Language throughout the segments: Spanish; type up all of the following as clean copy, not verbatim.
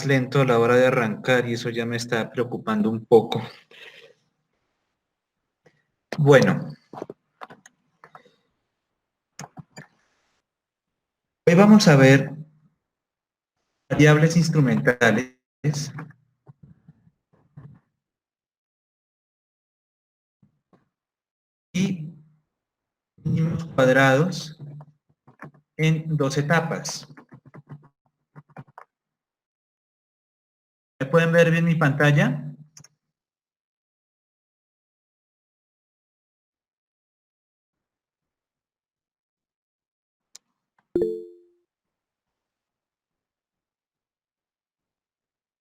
lento a la hora de arrancar y eso ya me está preocupando un poco. Bueno, hoy vamos a ver variables instrumentales y mínimos cuadrados en dos etapas. ¿Me pueden ver bien mi pantalla?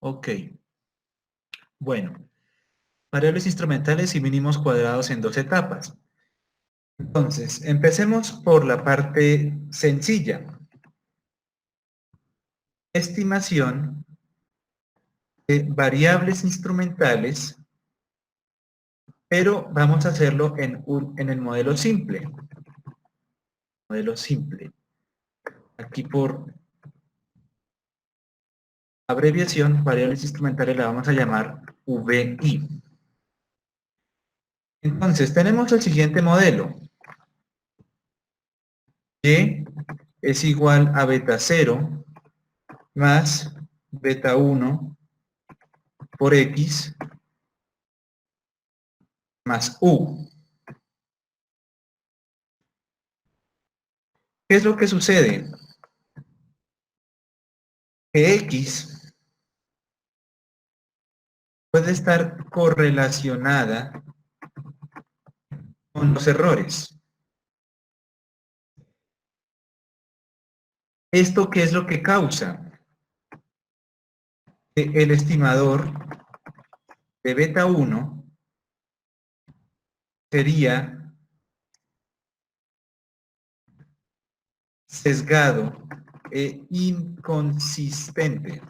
Ok. Bueno, variables instrumentales y mínimos cuadrados en dos etapas. Entonces, empecemos por la parte sencilla. Estimación de variables instrumentales, pero vamos a hacerlo en el modelo simple. Modelo simple. Aquí por abreviación, variables instrumentales la vamos a llamar VI. Entonces, tenemos el siguiente modelo. Y es igual a beta 0 más beta 1 por X más U. ¿Qué es lo que sucede? Que X puede estar correlacionada con los errores. ¿Esto qué es lo que causa? Que el estimador de beta 1 sería sesgado e inconsistente.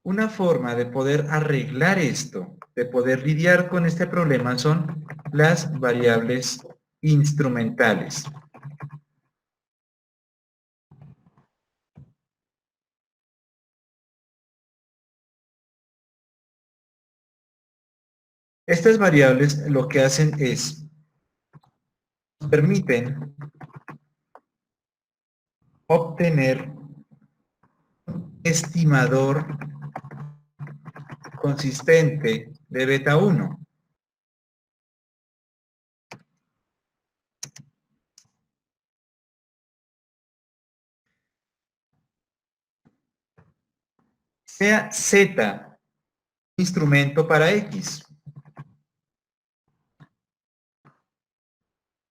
Una forma de poder arreglar esto, de poder lidiar con este problema, son las variables instrumentales. Estas variables lo que hacen es, nos permiten obtener un estimador consistente de beta 1. Sea Z instrumento para X,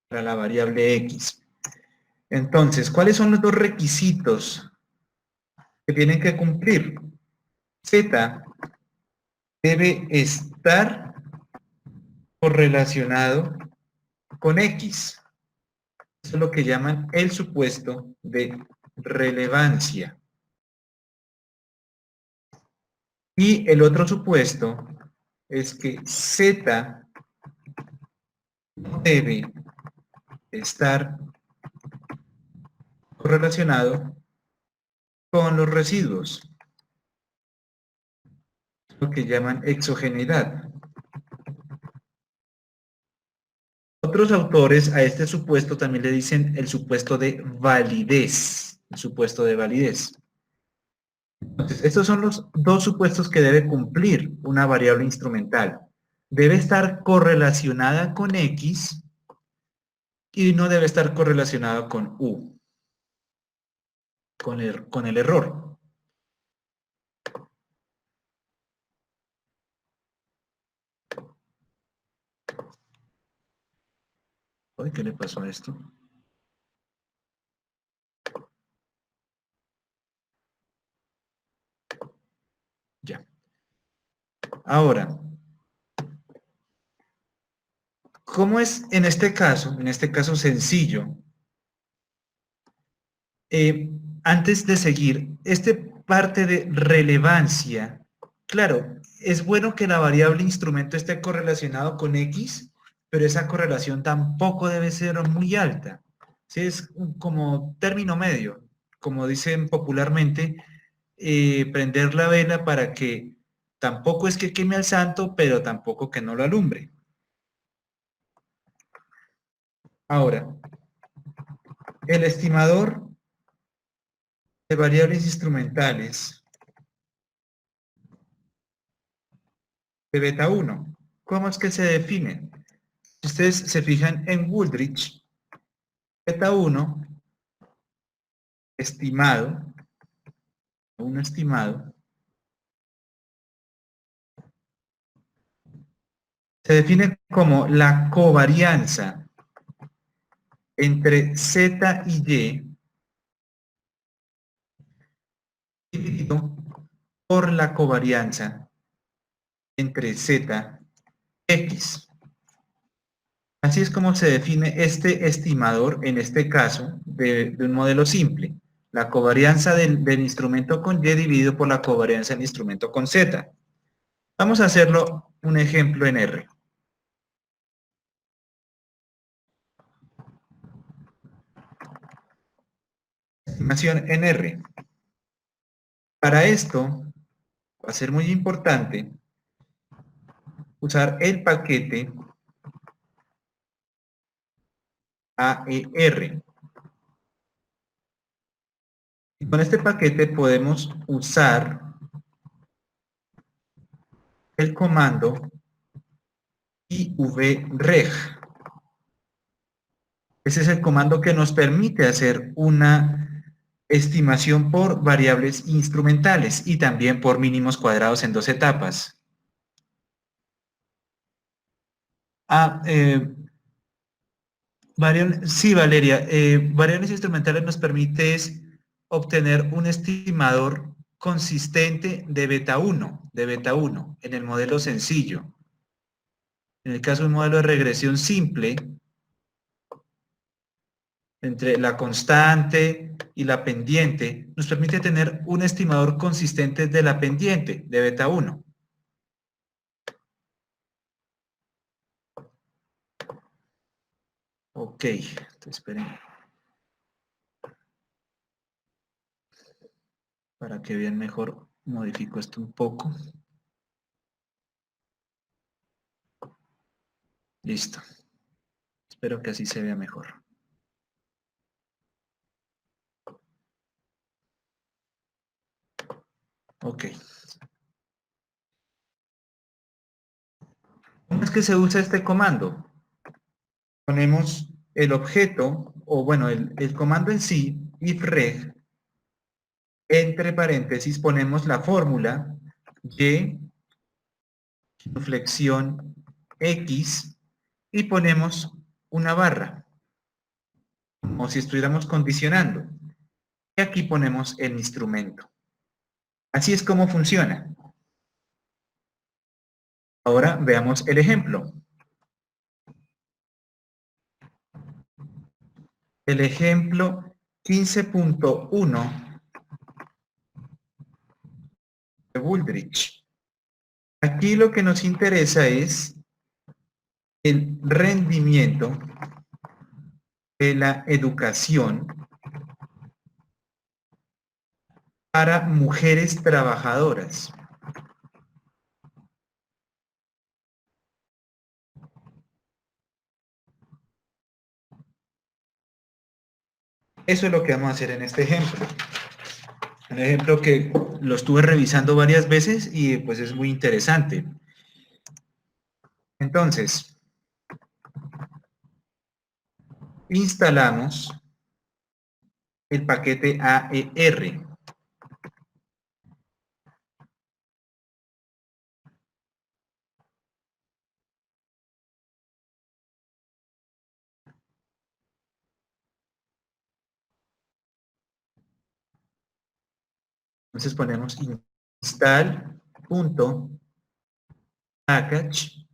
para la variable X. Entonces, ¿cuáles son los dos requisitos que tienen que cumplir? Z debe estar correlacionado con X. Eso es lo que llaman el supuesto de relevancia. Y el otro supuesto es que Z debe estar correlacionado con los residuos, lo que llaman exogeneidad. Otros autores a este supuesto también le dicen el supuesto de validez. El supuesto de validez. Entonces, estos son los dos supuestos que debe cumplir una variable instrumental. Debe estar correlacionada con X y no debe estar correlacionada con U, con el error. Ay, ¿qué le pasó a esto? Ya. Ahora, ¿cómo es en este caso sencillo? Antes de seguir, este parte de relevancia, claro, es bueno que la variable instrumento esté correlacionado con X, pero esa correlación tampoco debe ser muy alta. ¿Sí? Es como término medio. como dicen popularmente, prender la vela para que tampoco es que queme al santo, pero tampoco que no lo alumbre. Ahora, el estimador de variables instrumentales de beta 1, ¿cómo es que se define? Si ustedes se fijan en Wooldridge, beta 1, estimado, se define como la covarianza entre Z y Y dividido por la covarianza entre Z y X. Así es como se define este estimador, en este caso, de un modelo simple. La covarianza del instrumento con Y dividido por la covarianza del instrumento con Z. Vamos a hacerlo un ejemplo en R. Estimación en R. Para esto, va a ser muy importante usar el paquete AER. Y con este paquete podemos usar el comando ivreg. Ese es el comando que nos permite hacer una estimación por variables instrumentales y también por mínimos cuadrados en 2 etapas. Sí, Valeria, variables instrumentales nos permite obtener un estimador consistente de beta 1, en el modelo sencillo. En el caso de un modelo de regresión simple, entre la constante y la pendiente, nos permite tener un estimador consistente de la pendiente, de beta 1. Ok, entonces esperen. Para que vean mejor, modifico esto un poco. Listo. Espero que así se vea mejor. Ok. ¿Cómo es que se usa este comando? Ponemos el objeto, o bueno, el comando en sí, ifreg, entre paréntesis ponemos la fórmula y flexión x y ponemos una barra, como si estuviéramos condicionando. Y aquí ponemos el instrumento. Así es como funciona. Ahora veamos el ejemplo. El ejemplo 15.1 de Wooldridge. Aquí lo que nos interesa es el rendimiento de la educación para mujeres trabajadoras. Eso es lo que vamos a hacer en este ejemplo. Un ejemplo que lo estuve revisando varias veces y pues es muy interesante. Entonces, instalamos el paquete AER. Entonces ponemos install.package.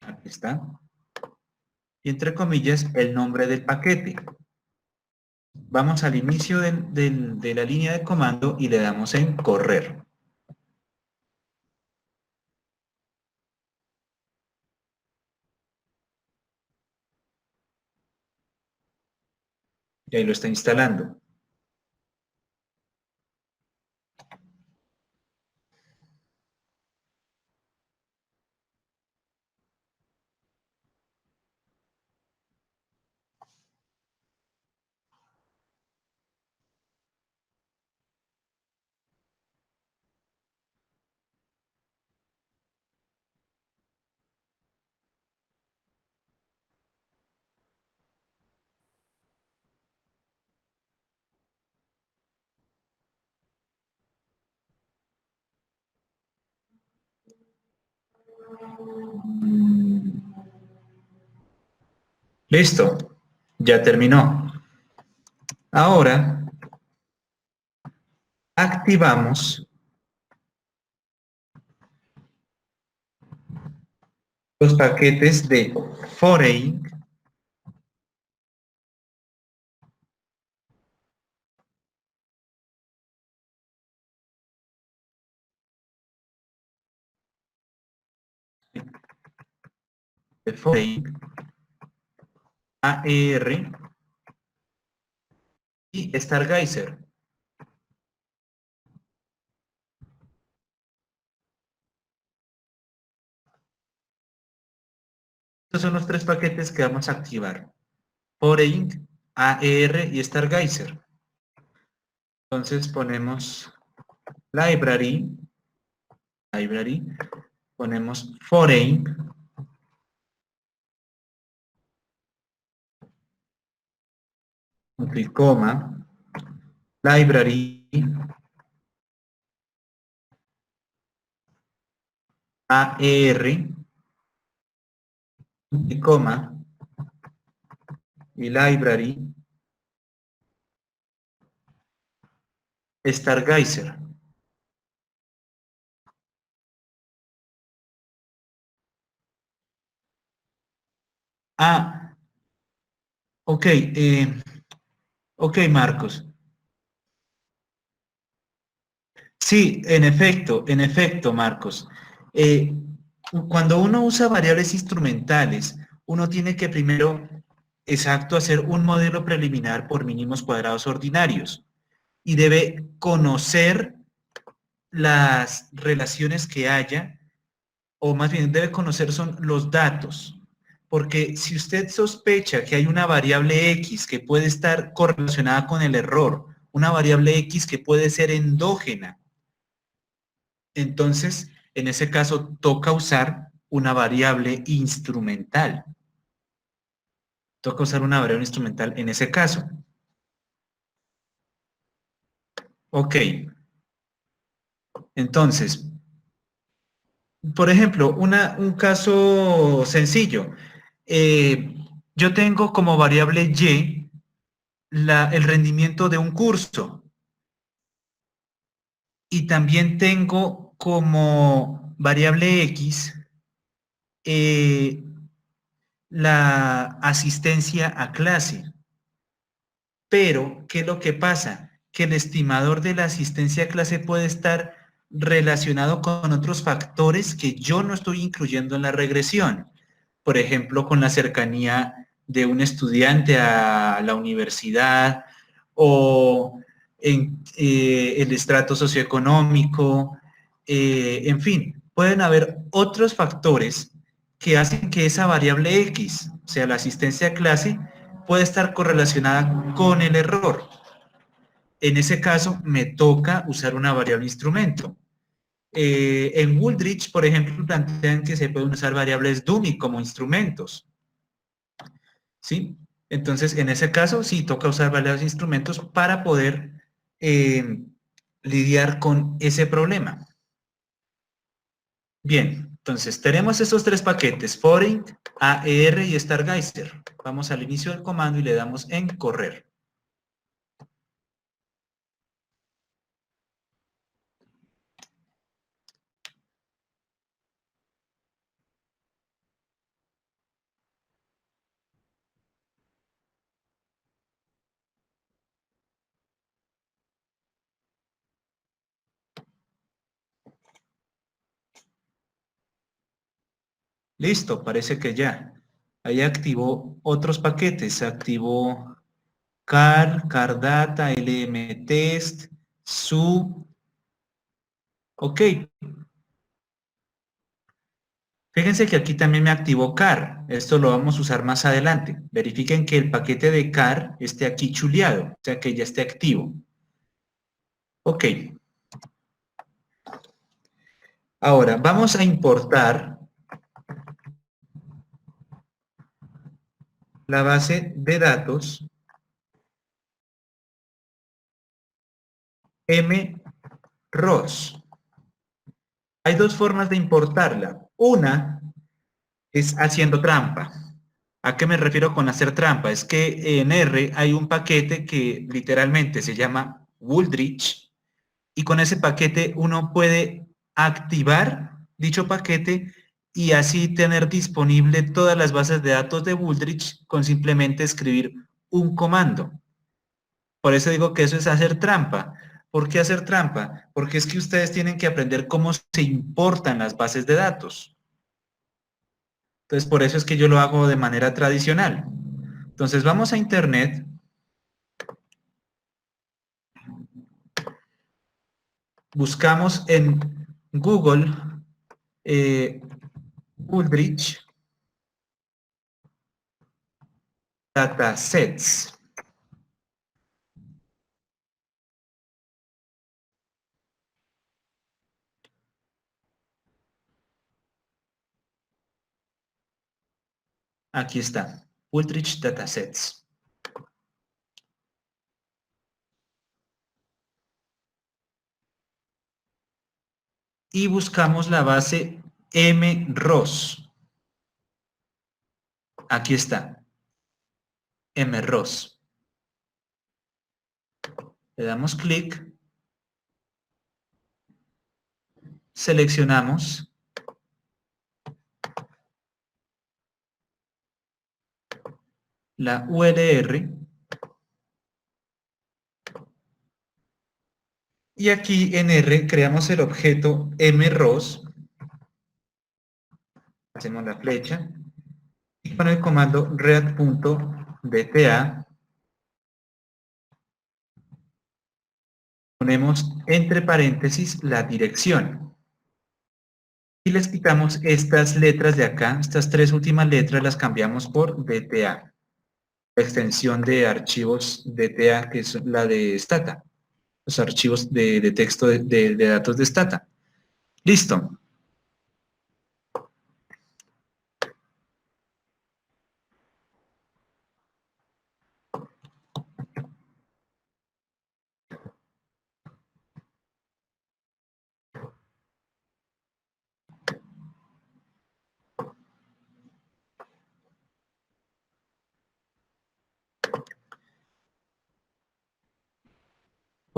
Aquí está. Y entre comillas el nombre del paquete. Vamos al inicio de la línea de comando y le damos en correr. Y ahí lo está instalando. Listo, ya terminó. Ahora activamos los paquetes de foreign, de foreign, AER y Stargazer. Estos son los tres paquetes que vamos a activar. Foreign, AER y Stargazer. Entonces ponemos library, ponemos foreign, punto y coma, library, AER, punto y coma, y library, Stargazer. Ah, ok, ok, Marcos. Sí, en efecto, Marcos. Eh, Cuando uno usa variables instrumentales, uno tiene que primero, exacto, hacer un modelo preliminar por mínimos cuadrados ordinarios y debe conocer las relaciones que haya, o más bien debe conocer son los datos. Porque si usted sospecha que hay una variable X que puede estar correlacionada con el error, una variable X que puede ser endógena, entonces, en ese caso, toca usar una variable instrumental. Toca usar una variable instrumental en ese caso. Ok, entonces, por ejemplo, un caso sencillo. Eh, yo tengo como variable Y el rendimiento de un curso y también tengo como variable X eh, la asistencia a clase. Pero, ¿qué es lo que pasa? Que el estimador de la asistencia a clase puede estar relacionado con otros factores que yo no estoy incluyendo en la regresión. Por ejemplo, con la cercanía de un estudiante a la universidad o en el estrato socioeconómico, en fin, pueden haber otros factores que hacen que esa variable X, o sea, la asistencia a clase, puede estar correlacionada con el error. En ese caso, me toca usar una variable instrumento. En Wooldridge, por ejemplo, plantean que se pueden usar variables dummy como instrumentos. ¿Sí? Entonces, en ese caso, sí toca usar variables instrumentos para poder eh, lidiar con ese problema. Bien, entonces tenemos estos tres paquetes, Foreign, AER y Stargazer. Vamos al inicio del comando y le damos en correr. Listo, parece que ya. Ahí activó otros paquetes, activó car data, lm test, su. Ok. Fíjense que aquí también me activó car. Esto lo vamos a usar más adelante. Verifiquen que el paquete de car esté aquí chuleado, o sea que ya esté activo. Ok. Ahora, vamos a importar la base de datos mros. Hay dos formas de importarla. Una es haciendo trampa. ¿A qué me refiero con hacer trampa? Es que en R hay un paquete que literalmente se llama Wooldridge y con ese paquete uno puede activar dicho paquete y así tener disponible todas las bases de datos de Wooldridge con simplemente escribir un comando. Por eso digo que eso es hacer trampa. ¿Por qué hacer trampa? Porque es que ustedes tienen que aprender cómo se importan las bases de datos. Entonces, por eso es que yo lo hago de manera tradicional. Entonces, vamos a Internet, buscamos en Google Wooldridge Datasets. Aquí está, Wooldridge Datasets. Y buscamos la base mros. Aquí está, mros. Le damos clic, seleccionamos la URL y aquí en R creamos el objeto mros, hacemos la flecha y con el comando read.dta ponemos entre paréntesis la dirección y les quitamos estas letras de acá, estas tres últimas letras las cambiamos por DTA, la extensión de archivos DTA que es la de Stata, los archivos de texto de datos de Stata. Listo.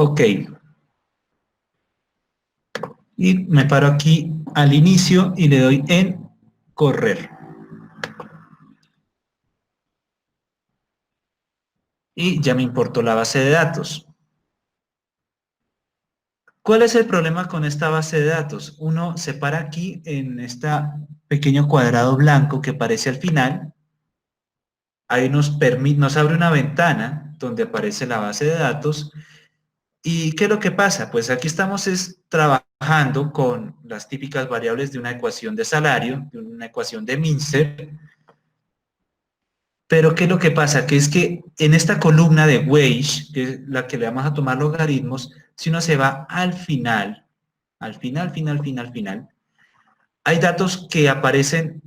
Ok. Y me paro aquí al inicio y le doy en correr. Y ya me importó la base de datos. ¿Cuál es el problema con esta base de datos? Uno se para aquí en este pequeño cuadrado blanco que aparece al final. Ahí nos abre una ventana donde aparece la base de datos. ¿Y qué es lo que pasa? Pues aquí estamos trabajando con las típicas variables de una ecuación de salario, de una ecuación de Mincer. Pero ¿qué es lo que pasa? Que es que en esta columna de wage, que es la que le vamos a tomar logaritmos, si uno se va al final, hay datos que aparecen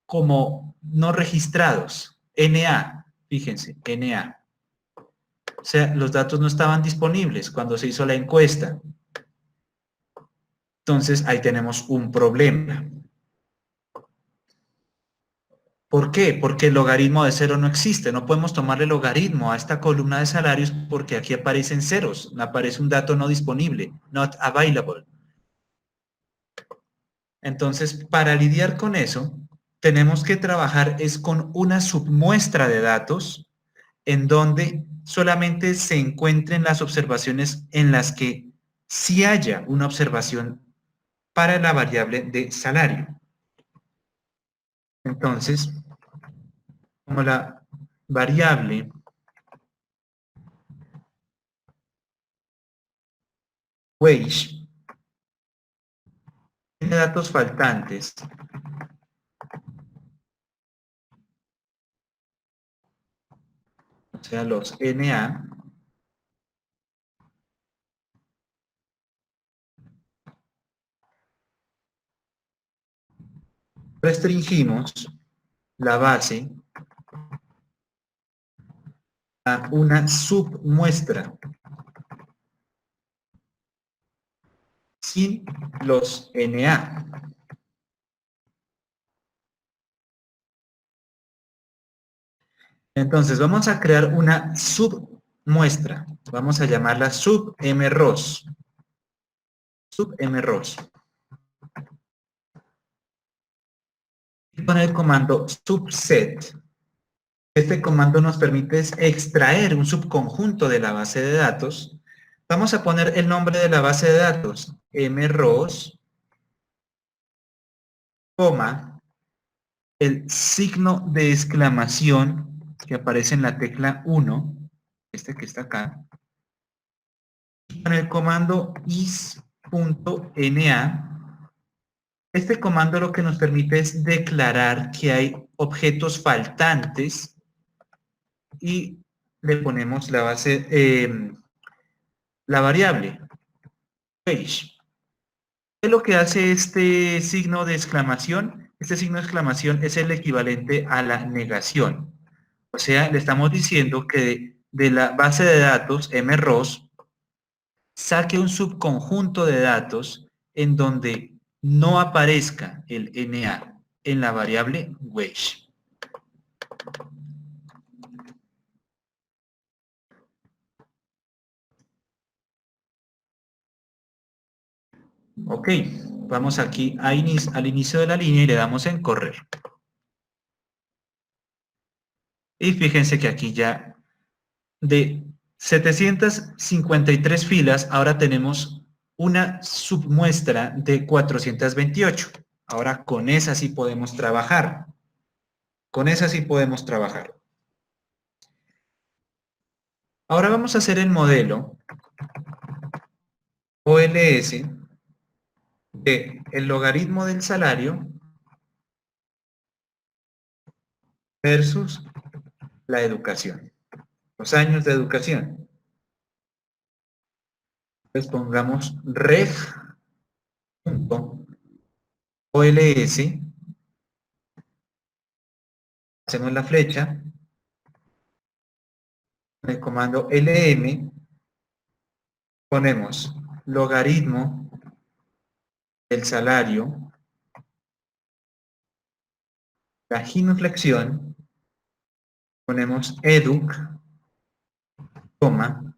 como no registrados, NA, fíjense, NA. O sea, los datos no estaban disponibles cuando se hizo la encuesta. Entonces, ahí tenemos un problema. ¿Por qué? Porque el logaritmo de cero no existe. No podemos tomarle logaritmo a esta columna de salarios porque aquí aparecen ceros. Aparece un dato no disponible, not available. Entonces, para lidiar con eso, tenemos que trabajar es con una submuestra de datos en donde solamente se encuentren las observaciones en las que sí haya una observación para la variable de salario. Entonces, como la variable wage tiene datos faltantes, o sea, los NA, restringimos la base a una submuestra sin los NA. Entonces vamos a crear una submuestra. Vamos a llamarla submROS. SubmROS. Con el comando subset. Este comando nos permite extraer un subconjunto de la base de datos. Vamos a poner el nombre de la base de datos, mROS, coma, el signo de exclamación que aparece en la tecla 1, este que está acá, y con el comando is.na. Este comando lo que nos permite es declarar que hay objetos faltantes y le ponemos la base, la variable page. ¿Qué es lo que hace este signo de exclamación? Este signo de exclamación es el equivalente a la negación. O sea, le estamos diciendo que de la base de datos mROS saque un subconjunto de datos en donde no aparezca el NA en la variable wage. Ok, vamos aquí al inicio de la línea y le damos en correr. Y fíjense que aquí ya de 753 filas, ahora tenemos una submuestra de 428. Ahora con esa sí podemos trabajar. Con esa sí podemos trabajar. Ahora vamos a hacer el modelo OLS de el logaritmo del salario versus la educación, los años de educación. Entonces pongamos ref.ols, hacemos la flecha, con el comando lm, ponemos logaritmo del salario, la genuflexión, ponemos educ, coma,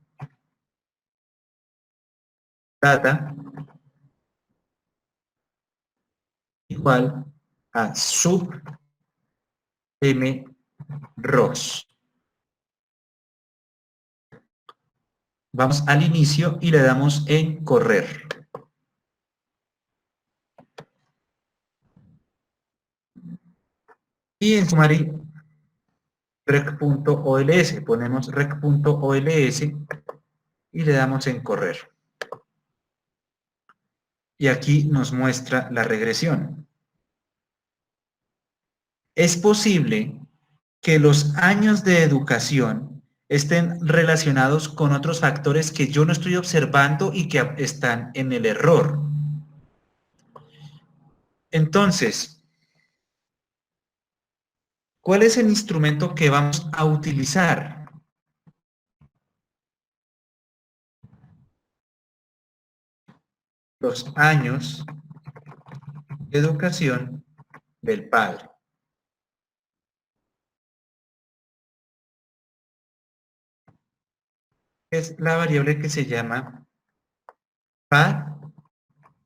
data, igual a sub mROS. Vamos al inicio y le damos en correr. Y en summary rec.ols, ponemos rec.ols y le damos en correr. Y aquí nos muestra la regresión. Es posible que los años de educación estén relacionados con otros factores que yo no estoy observando y que están en el error. Entonces, ¿cuál es el instrumento que vamos a utilizar? Los años de educación del padre. Es la variable que se llama PAD-EDUC.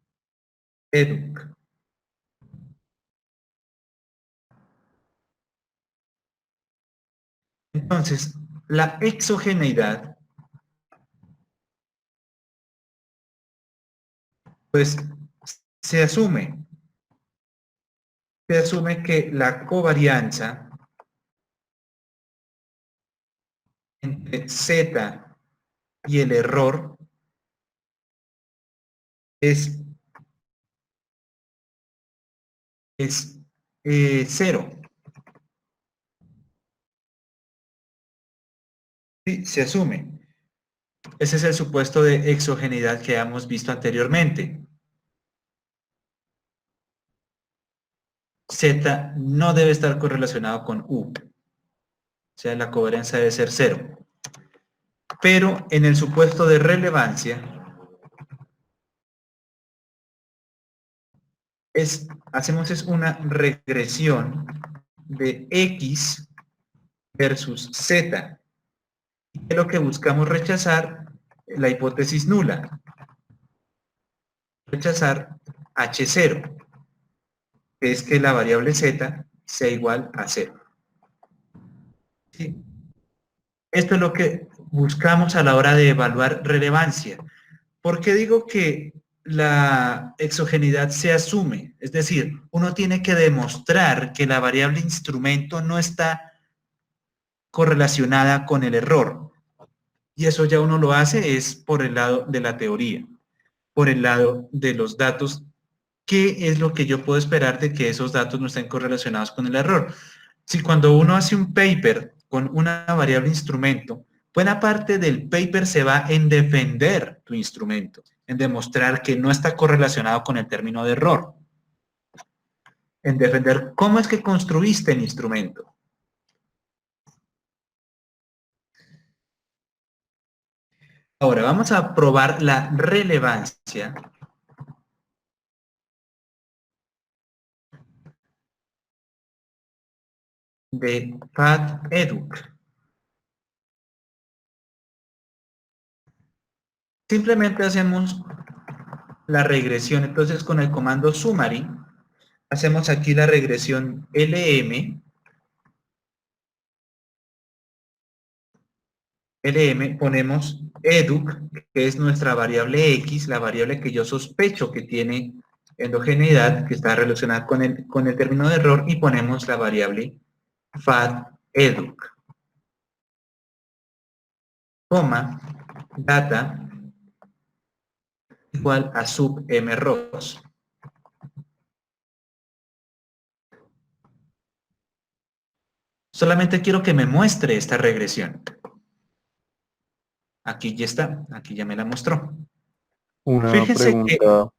Entonces, la exogeneidad, pues, se asume que la covarianza entre Z y el error es 0. ¿Sí? Se asume. Ese es el supuesto de exogeneidad que hemos visto anteriormente. Z no debe estar correlacionado con U. O sea, la covarianza debe ser 0. Pero en el supuesto de relevancia, hacemos una regresión de X versus Z. ¿Qué es lo que buscamos rechazar? La hipótesis nula. Rechazar H0, que es que la variable Z sea igual a 0. ¿Sí? Esto es lo que buscamos a la hora de evaluar relevancia. ¿Por qué digo que la exogeneidad se asume? Es decir, uno tiene que demostrar que la variable instrumento no está correlacionada con el error. Y eso ya uno lo hace es por el lado de la teoría, por el lado de los datos. ¿Qué es lo que yo puedo esperar de que esos datos no estén correlacionados con el error? Si cuando uno hace un paper con una variable instrumento, buena parte del paper se va en defender tu instrumento, en demostrar que no está correlacionado con el término de error, en defender cómo es que construiste el instrumento. Ahora vamos a probar la relevancia de FAT-EDUC. Simplemente hacemos la regresión, entonces con el comando summary, hacemos aquí la regresión LM, ponemos educ, que es nuestra variable X, la variable que yo sospecho que tiene endogeneidad, que está relacionada con el término de error, y ponemos la variable FAT-EDUC, coma, data igual a sub mROS. Solamente quiero que me muestre esta regresión. Aquí ya está, aquí ya me la mostró. Una Fíjense que, pregunta,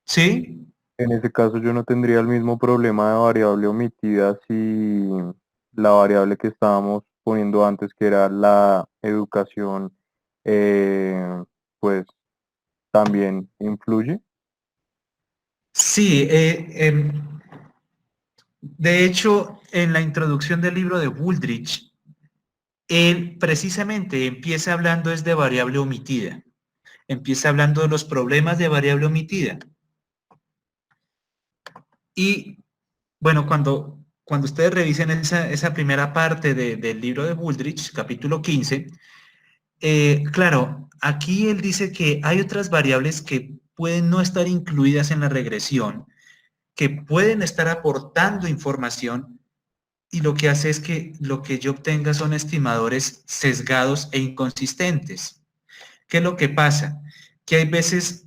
sí, en ese caso yo no tendría el mismo problema de variable omitida si la variable que estábamos poniendo antes, que era la educación, eh, pues también influye. sí, de hecho, en la introducción del libro de Wooldridge, él precisamente empieza hablando es de variable omitida. Empieza hablando de los problemas de variable omitida. Y bueno, cuando ustedes revisen esa primera parte del libro de Wooldridge, capítulo 15, claro, aquí él dice que hay otras variables que pueden no estar incluidas en la regresión, que pueden estar aportando información, y lo que hace es que lo que yo obtenga son estimadores sesgados e inconsistentes. ¿Qué es lo que pasa? Que hay veces,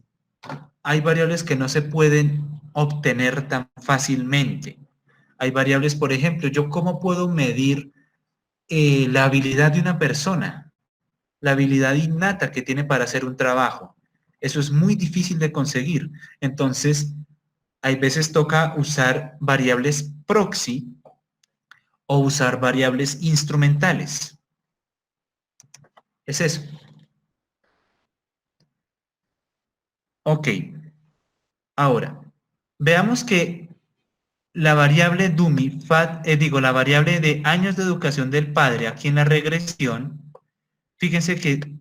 hay variables que no se pueden obtener tan fácilmente. Hay variables, por ejemplo, yo cómo puedo medir la habilidad de una persona, la habilidad innata que tiene para hacer un trabajo. Eso es muy difícil de conseguir. Entonces, hay veces toca usar variables proxy o usar variables instrumentales. Es eso. Ok. Ahora, veamos que la variable dummy, la variable de años de educación del padre aquí en la regresión, fíjense que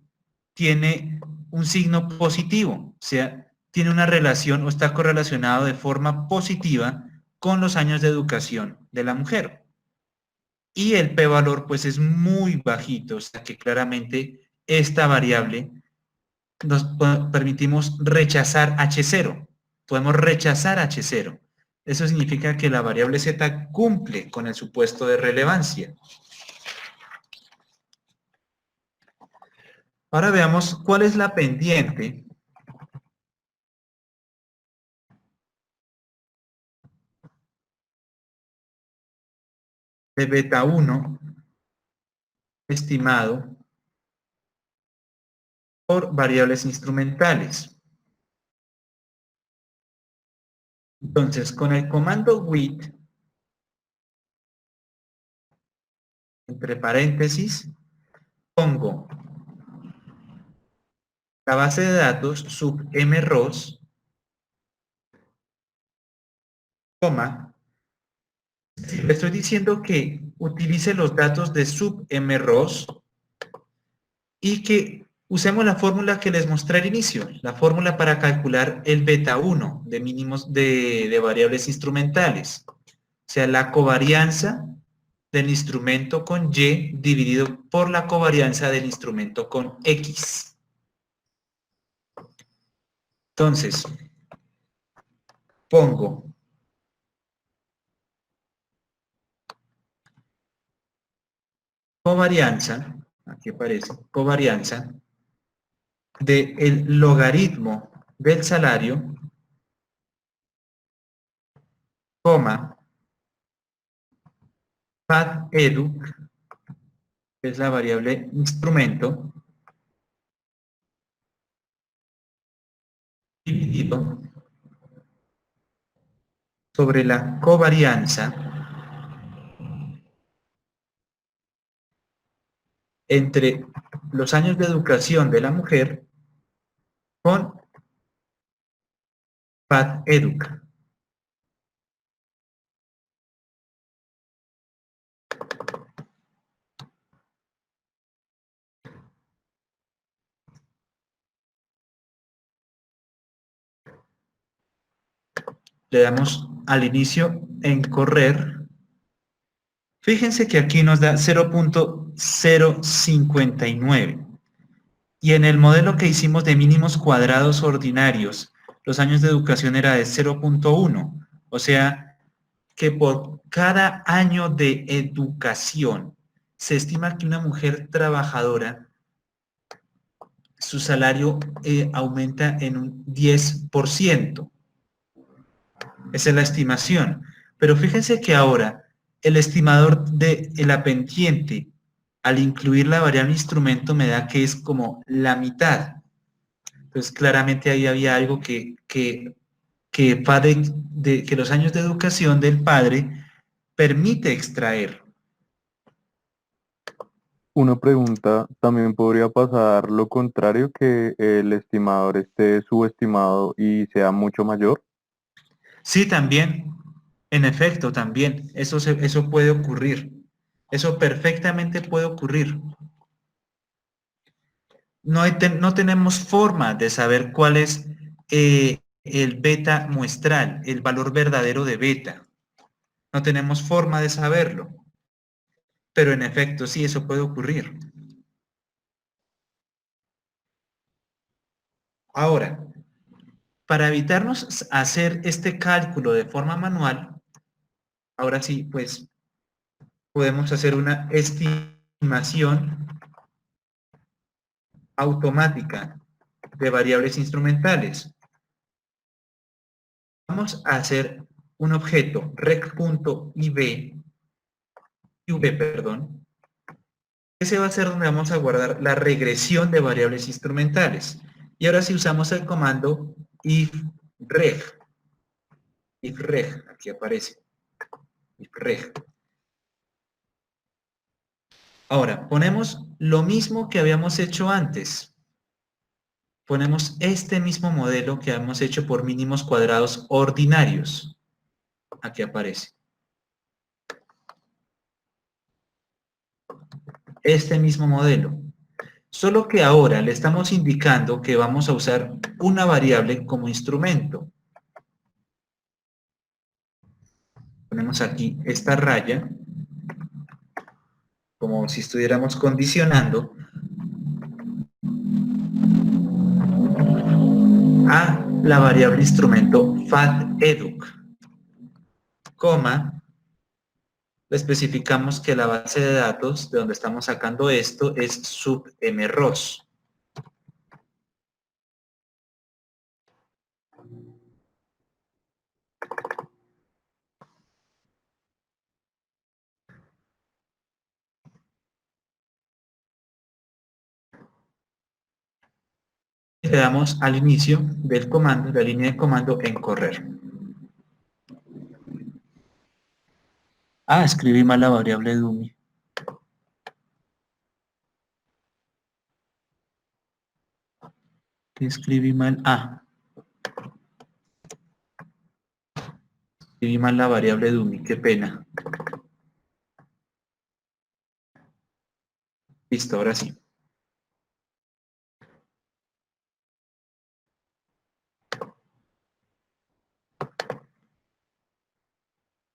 tiene un signo positivo, o sea, tiene una relación o está correlacionado de forma positiva con los años de educación de la mujer. Y el p-valor pues es muy bajito, o sea que claramente esta variable nos permitimos rechazar H0. Podemos rechazar H0. Eso significa que la variable Z cumple con el supuesto de relevancia. Ahora veamos cuál es la pendiente de beta 1 estimado por variables instrumentales. Entonces, con el comando with, entre paréntesis, pongo la base de datos sub-mros, coma, le estoy diciendo que utilice los datos de sub-mros y que usemos la fórmula que les mostré al inicio, la fórmula para calcular el beta 1 de mínimos de variables instrumentales. O sea, la covarianza del instrumento con Y dividido por la covarianza del instrumento con X. Entonces, pongo covarianza, aquí aparece, covarianza del logaritmo del salario, coma, path_educ, que es la variable instrumento, dividido sobre la covarianza entre los años de educación de la mujer con path_educ. Le damos al inicio en correr. Fíjense que aquí nos da 0.059. Y en el modelo que hicimos de mínimos cuadrados ordinarios, los años de educación era de 0.1. O sea, que por cada año de educación se estima que una mujer trabajadora, su salario aumenta en un 10%. Esa es la estimación. Pero fíjense que ahora el estimador de la pendiente, al incluir la variable instrumento, me da que es como la mitad. Entonces, claramente ahí había algo que los años de educación del padre permite extraer. Una pregunta, ¿también podría pasar lo contrario, que el estimador esté subestimado y sea mucho mayor? Sí, también, en efecto, también, eso puede ocurrir. Eso perfectamente puede ocurrir. No tenemos forma de saber cuál es el beta muestral, el valor verdadero de beta. No tenemos forma de saberlo. Pero en efecto, sí, eso puede ocurrir. Ahora, para evitarnos hacer este cálculo de forma manual, ahora sí, pues podemos hacer una estimación automática de variables instrumentales. Vamos a hacer un objeto rec.iv, perdón. Ese va a ser donde vamos a guardar la regresión de variables instrumentales. Y ahora sí usamos el comando ifreg. Ifreg, aquí aparece. Ifreg. Ahora, ponemos lo mismo que habíamos hecho antes. Ponemos este mismo modelo que hemos hecho por mínimos cuadrados ordinarios. Aquí aparece. Este mismo modelo. Solo que ahora le estamos indicando que vamos a usar una variable como instrumento. Ponemos aquí esta raya, como si estuviéramos condicionando a la variable instrumento fatheduc, coma, le especificamos que la base de datos de donde estamos sacando esto es sub-mros. le damos al inicio del comando, la línea de comando en correr. Ah, escribí mal la variable dummy. ¿Qué escribí mal? Ah, escribí mal la variable dummy, qué pena. Listo, ahora sí.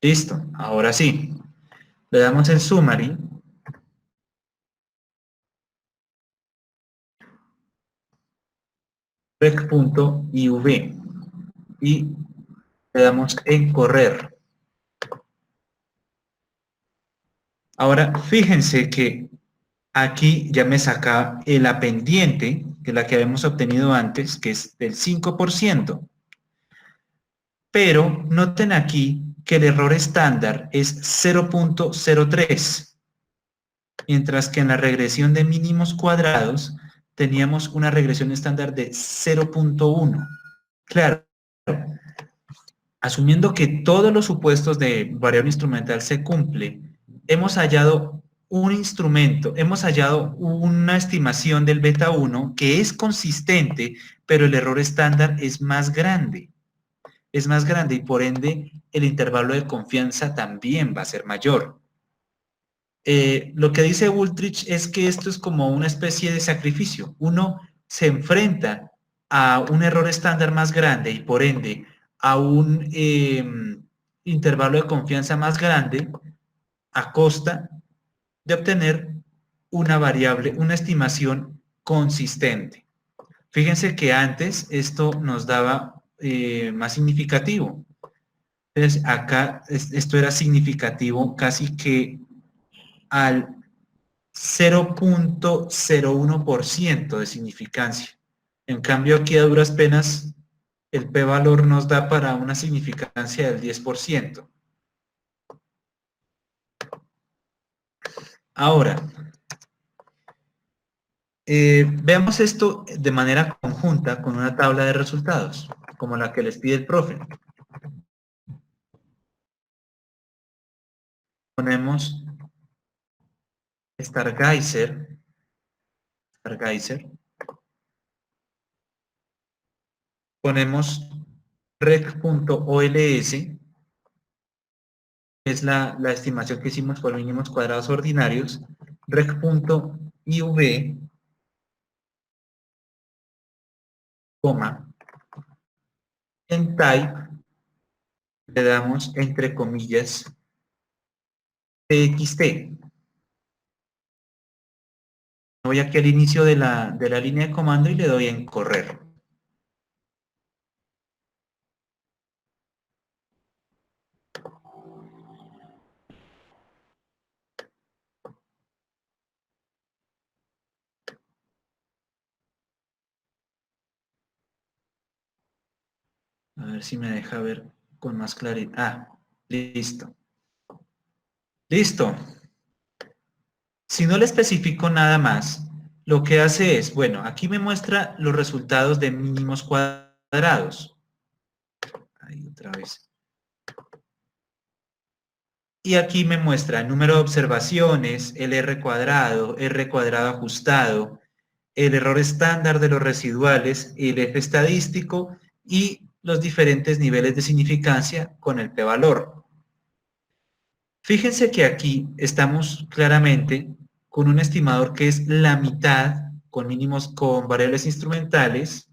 Listo, ahora sí. Le damos en summary. rec.iv y le damos en correr. Ahora, fíjense que aquí ya me saca la pendiente, que es la que habíamos obtenido antes, que es del 5%. Pero noten aquí que el error estándar es 0.03, mientras que en la regresión de mínimos cuadrados teníamos una regresión estándar de 0.1. Claro, asumiendo que todos los supuestos de variable instrumental se cumplen, hemos hallado un instrumento, hemos hallado una estimación del beta 1 que es consistente, pero el error estándar es más grande. Es más grande y por ende el intervalo de confianza también va a ser mayor. Lo que dice Wooldridge es que esto es como una especie de sacrificio. Uno se enfrenta a un error estándar más grande y por ende a un intervalo de confianza más grande a costa de obtener una variable, una estimación consistente. Fíjense que antes esto nos daba más significativo. Entonces acá esto era significativo casi que al 0.01% de significancia. En cambio, aquí a duras penas el p-valor nos da para una significancia del 10%. Ahora, veamos esto de manera conjunta con una tabla de resultados, como la que les pide el profe. Ponemos Stargazer, ponemos rec.ols, es la estimación que hicimos por mínimos cuadrados ordinarios, rec.iv, coma, en type le damos entre comillas txt. Voy aquí al inicio de la línea de comando y le doy en correr. A ver si me deja ver con más claridad. Ah, listo. Listo. Si no le especifico nada más, lo que hace es, bueno, aquí me muestra los resultados de mínimos cuadrados. Ahí otra vez. Y aquí me muestra el número de observaciones, el R cuadrado ajustado, el error estándar de los residuales, el F estadístico y los diferentes niveles de significancia con el p-valor. Fíjense que aquí estamos claramente con un estimador que es la mitad con mínimos con variables instrumentales,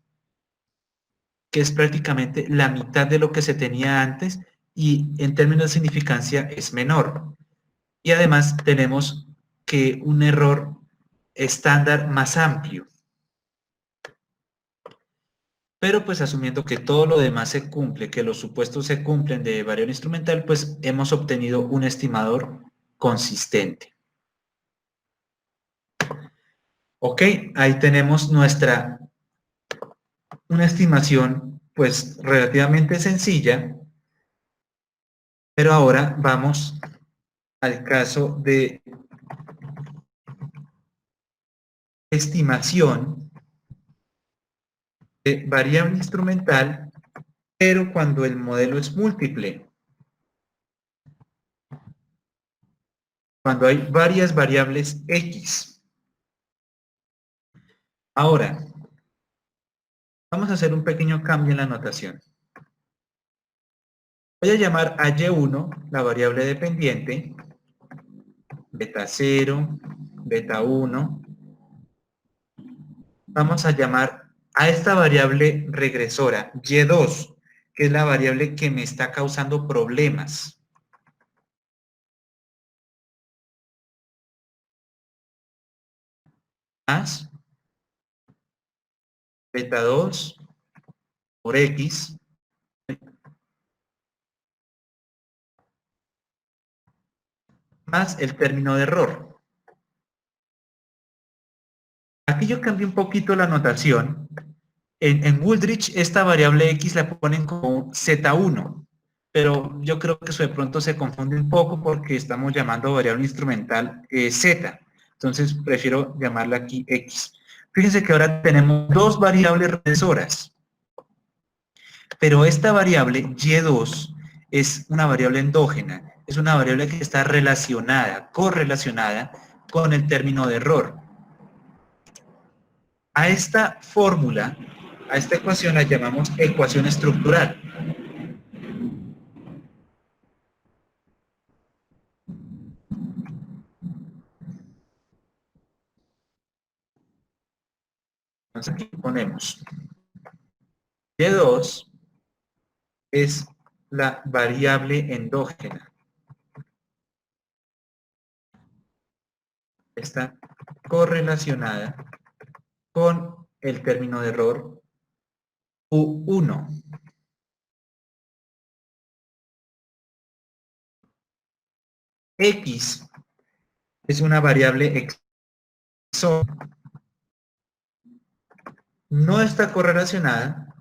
que es prácticamente la mitad de lo que se tenía antes y en términos de significancia es menor. Y además tenemos que un error estándar más amplio. Pero pues asumiendo que todo lo demás se cumple, que los supuestos se cumplen de variable instrumental, pues hemos obtenido un estimador consistente. Ok, ahí tenemos una estimación pues relativamente sencilla, pero ahora vamos al caso de estimación de variable instrumental, pero cuando el modelo es múltiple. Cuando hay varias variables X. Ahora, vamos a hacer un pequeño cambio en la notación. Voy a llamar a Y1 la variable dependiente, beta 0, beta 1. Vamos a llamar a esta variable regresora, Y2, que es la variable que me está causando problemas. Más beta 2 por X más el término de error. Aquí yo cambié un poquito la notación. En Wooldridge esta variable X la ponen como Z1, pero yo creo que eso de pronto se confunde un poco porque estamos llamando variable instrumental Z. Entonces prefiero llamarla aquí X. Fíjense que ahora tenemos dos variables regresoras, pero esta variable Y2 es una variable endógena, es una variable que está relacionada, correlacionada con el término de error. A esta fórmula, a esta ecuación la llamamos ecuación estructural. Entonces aquí ponemos Y2 es la variable endógena. Está correlacionada con el término de error U1. X es una variable exógena. No está correlacionada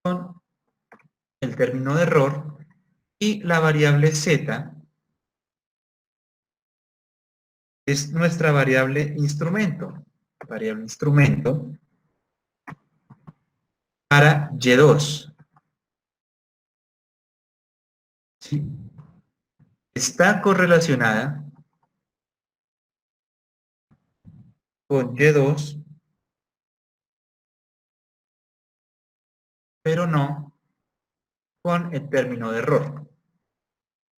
con el término de error y la variable Z es nuestra variable instrumento. Variable instrumento para Y2. ¿Sí? Está correlacionada con Y2, pero no con el término de error.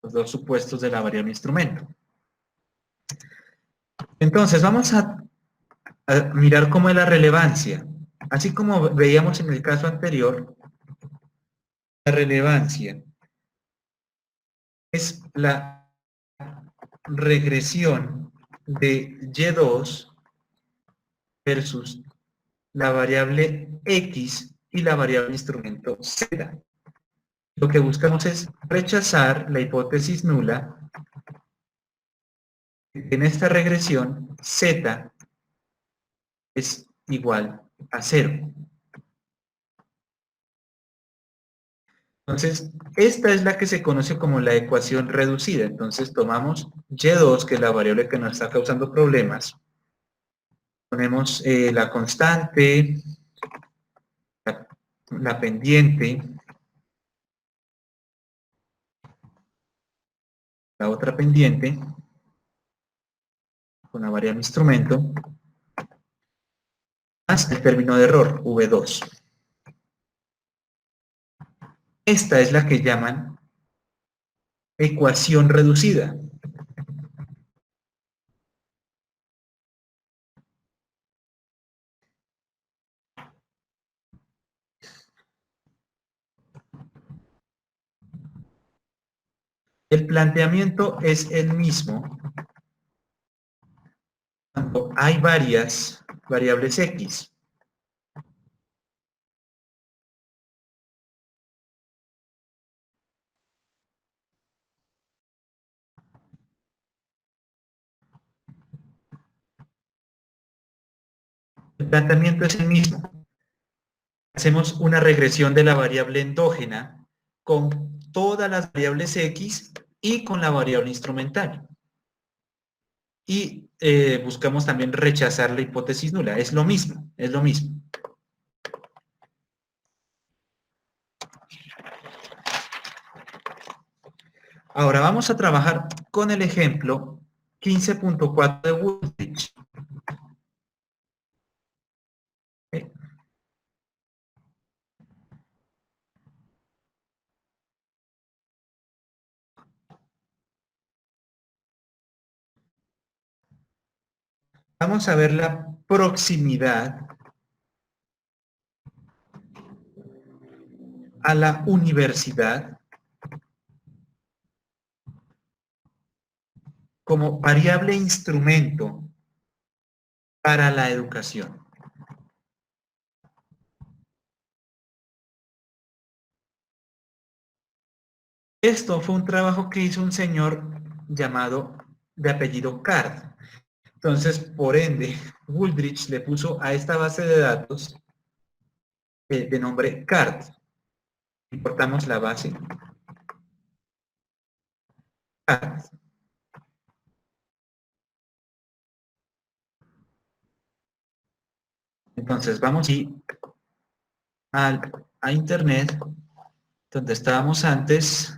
Los dos supuestos de la variable instrumento. Entonces, vamos a mirar cómo es la relevancia. Así como veíamos en el caso anterior, la relevancia es la regresión de Y2 versus la variable X y la variable instrumento Z. Lo que buscamos es rechazar la hipótesis nula. En esta regresión, Z es igual a 0. Entonces, esta es la que se conoce como la ecuación reducida. Entonces, tomamos Y2, que es la variable que nos está causando problemas. Ponemos la constante, la pendiente, la otra pendiente, con la variable instrumento, más el término de error, V2. Esta es la que llaman ecuación reducida. El planteamiento es el mismo cuando hay varias variables X. El planteamiento es el mismo. Hacemos una regresión de la variable endógena con todas las variables X y con la variable instrumental. y buscamos también rechazar la hipótesis nula. Es lo mismo, es lo mismo. Ahora vamos a trabajar con el ejemplo 15.4 de Woolrich. ¿Ok? Vamos a ver la proximidad a la universidad como variable instrumento para la educación. Esto fue un trabajo que hizo un señor llamado de apellido Card. Entonces, por ende, Wooldridge le puso a esta base de datos de nombre Card. Importamos la base Card. Entonces, vamos a Internet, donde estábamos antes,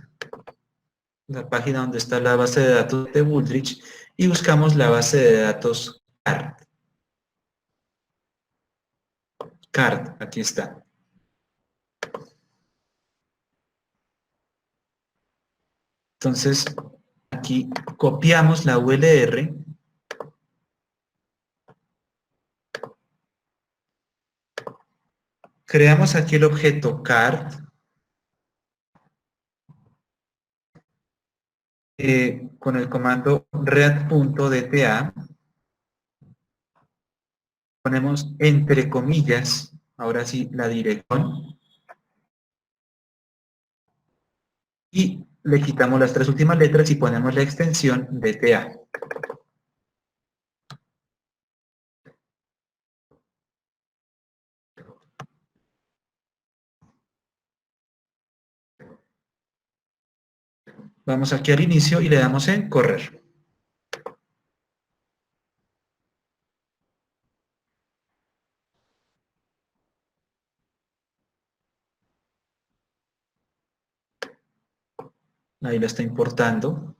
la página donde está la base de datos de Wooldridge, y buscamos la base de datos Card. Card, aquí está. Entonces, aquí copiamos la ULR, creamos aquí el objeto card, con el comando read.dta, ponemos entre comillas, ahora sí, la dirección, y le quitamos las tres últimas letras y ponemos la extensión DTA. Vamos aquí al inicio y le damos en correr. Ahí lo está importando.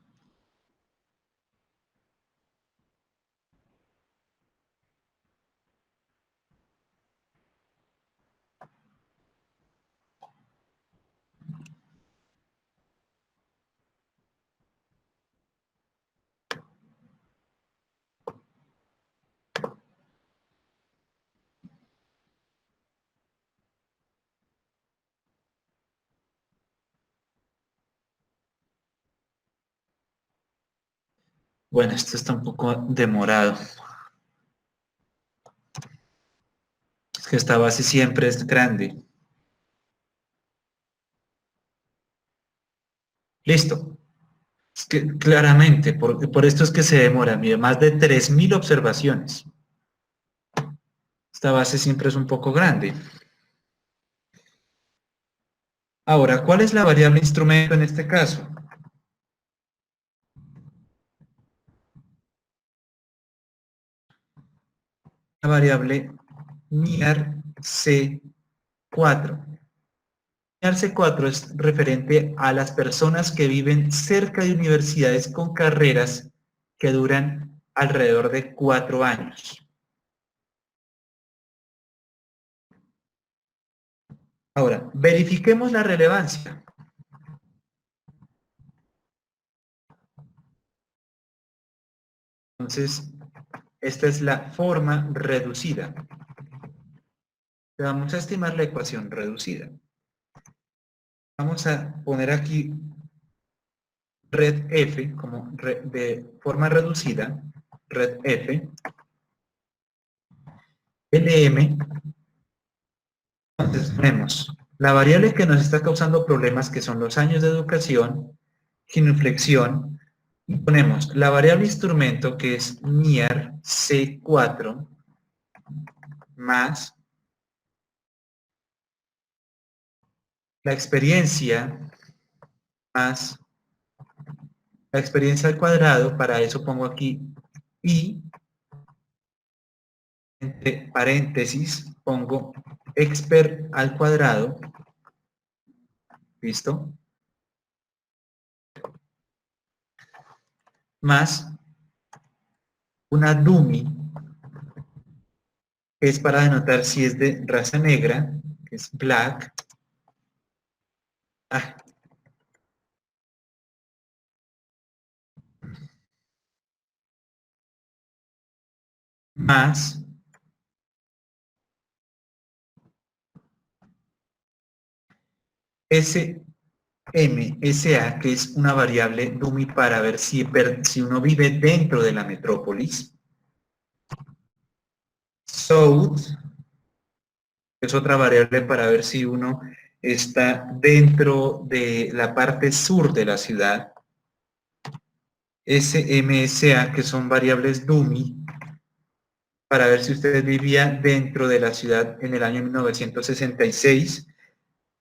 Bueno, esto está un poco demorado. Es que esta base siempre es grande. Listo. Es que claramente, por esto es que se demora. Mire, más de 3.000 observaciones. Esta base siempre es un poco grande. Ahora, ¿cuál es la variable instrumento en este caso? La variable NIAR C4. NIAR C4 es referente a las personas que viven cerca de universidades con carreras que duran alrededor de 4 años. Ahora, verifiquemos la relevancia. Entonces, esta es la forma reducida. Vamos a estimar la ecuación reducida. Vamos a poner aquí red F como de forma reducida, red F, LM. Entonces tenemos la variable que nos está causando problemas, que son los años de educación, genuflexión, y ponemos la variable instrumento, que es NIAR C4, más la experiencia, más la experiencia al cuadrado. Para eso pongo aquí y entre paréntesis pongo expert al cuadrado, ¿listo? Más una dummy, que es para denotar si es de raza negra, que es black. Ah, más SMSA, que es una variable dummy para ver si uno vive dentro de la metrópolis. South, que es otra variable para ver si uno está dentro de la parte sur de la ciudad. SMSA, que son variables dummy, para ver si usted vivía dentro de la ciudad en el año 1966.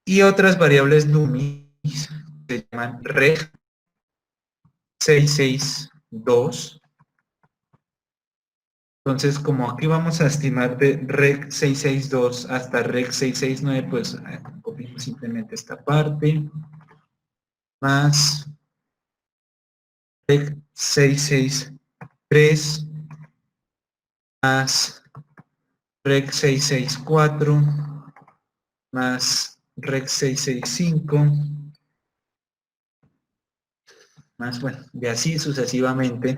Y otras variables dummy se llaman reg 662. Entonces, como aquí vamos a estimar de reg 662 hasta reg 669, pues copiamos simplemente esta parte, más reg 663, más reg 664, más reg 665, más, bueno, de así sucesivamente.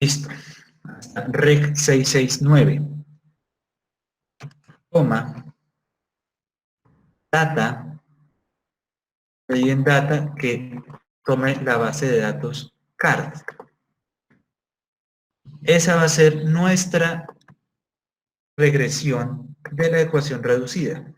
Listo. Hasta reg 669, coma, data, y en data que tome la base de datos card. Esa va a ser nuestra regresión de la ecuación reducida.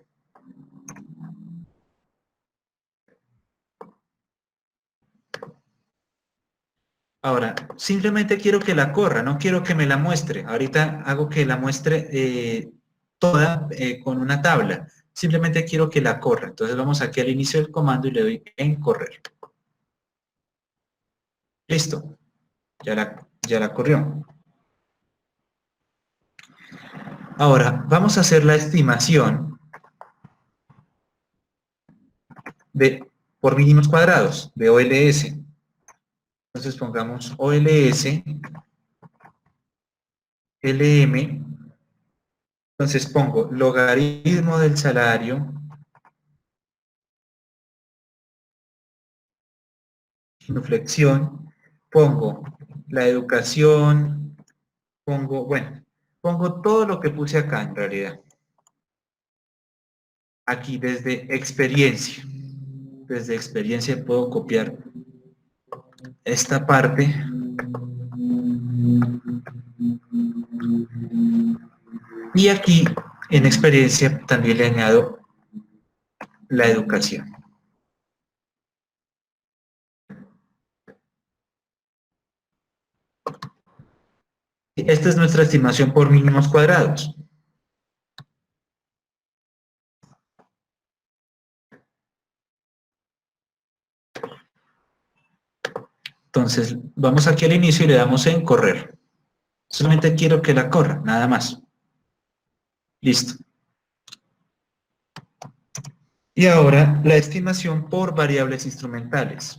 Ahora, simplemente quiero que la corra, no quiero que me la muestre. Ahorita hago que la muestre toda con una tabla. Simplemente quiero que la corra. Entonces vamos aquí al inicio del comando y le doy en correr. Listo. Ya la corrió. Ahora, vamos a hacer la estimación por mínimos cuadrados de OLS. Entonces pongamos OLS, LM. Entonces pongo logaritmo del salario, inflexión, pongo la educación, pongo todo lo que puse acá en realidad. Aquí desde experiencia. Desde experiencia puedo copiar esta parte. Y aquí en experiencia también le añado la educación. Esta es nuestra estimación por mínimos cuadrados. Entonces, vamos aquí al inicio y le damos en correr. Solamente quiero que la corra, nada más. Listo. Y ahora la estimación por variables instrumentales.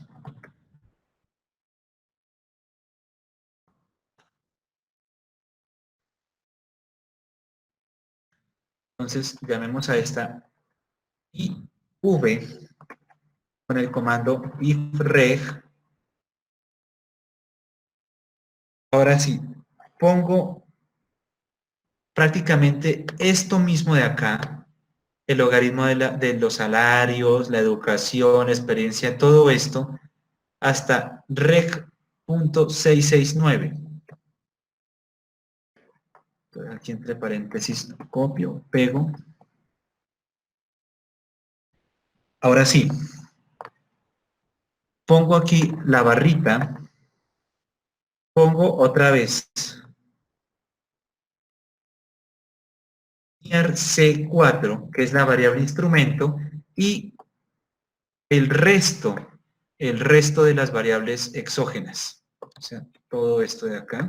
Entonces, llamemos a esta IV con el comando ifreg. Ahora sí, pongo prácticamente esto mismo de acá, el logaritmo de los salarios, la educación, experiencia, todo esto, hasta reg.669. Aquí entre paréntesis copio, pego. Ahora sí, pongo aquí la barrita Pongo otra vez C4, que es la variable instrumento, y el resto, de las variables exógenas. O sea, todo esto de acá.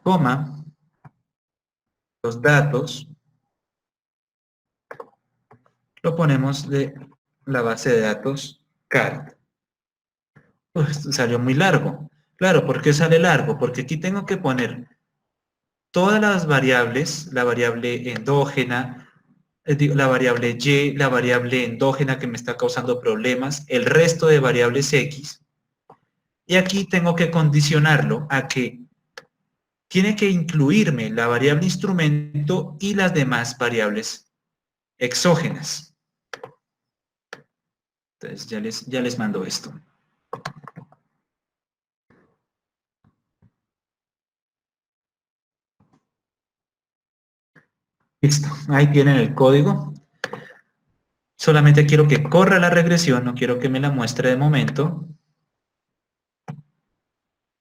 Coma, los datos, lo ponemos de la base de datos CARD. Pues salió muy largo. Claro, ¿por qué sale largo? Porque aquí tengo que poner todas las variables, la variable endógena, la variable Y, la variable endógena que me está causando problemas, el resto de variables X. Y aquí tengo que condicionarlo a que tiene que incluirme la variable instrumento y las demás variables exógenas. Entonces ya les mando esto. Listo, ahí tienen el código. Solamente quiero que corra la regresión, no quiero que me la muestre de momento.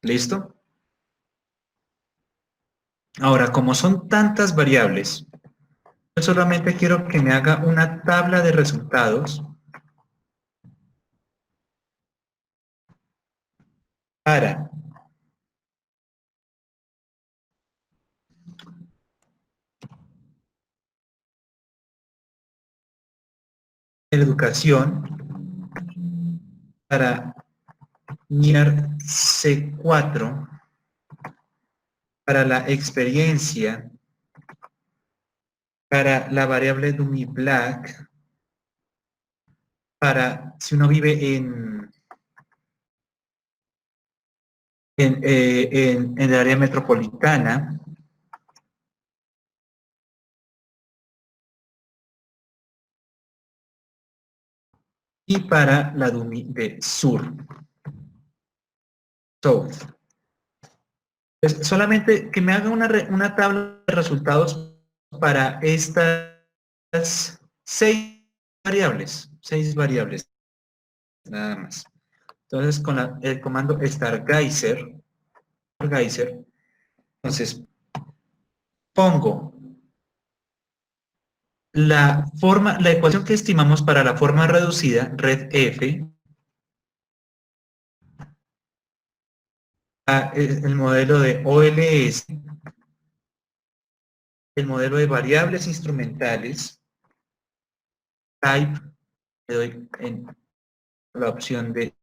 ¿Listo? Ahora, como son tantas variables, yo solamente quiero que me haga una tabla de resultados para educación, para NIAR C4, para la experiencia, para la variable Dummy Black, para si uno vive en el área metropolitana, y para la Dummy de Sur. South. Pues solamente que me haga una tabla de resultados para estas 6 variables, nada más. Entonces, con el comando stargeyser, entonces pongo la ecuación que estimamos para la forma reducida, red F, el modelo de OLS, el modelo de variables instrumentales, type, le doy en la opción de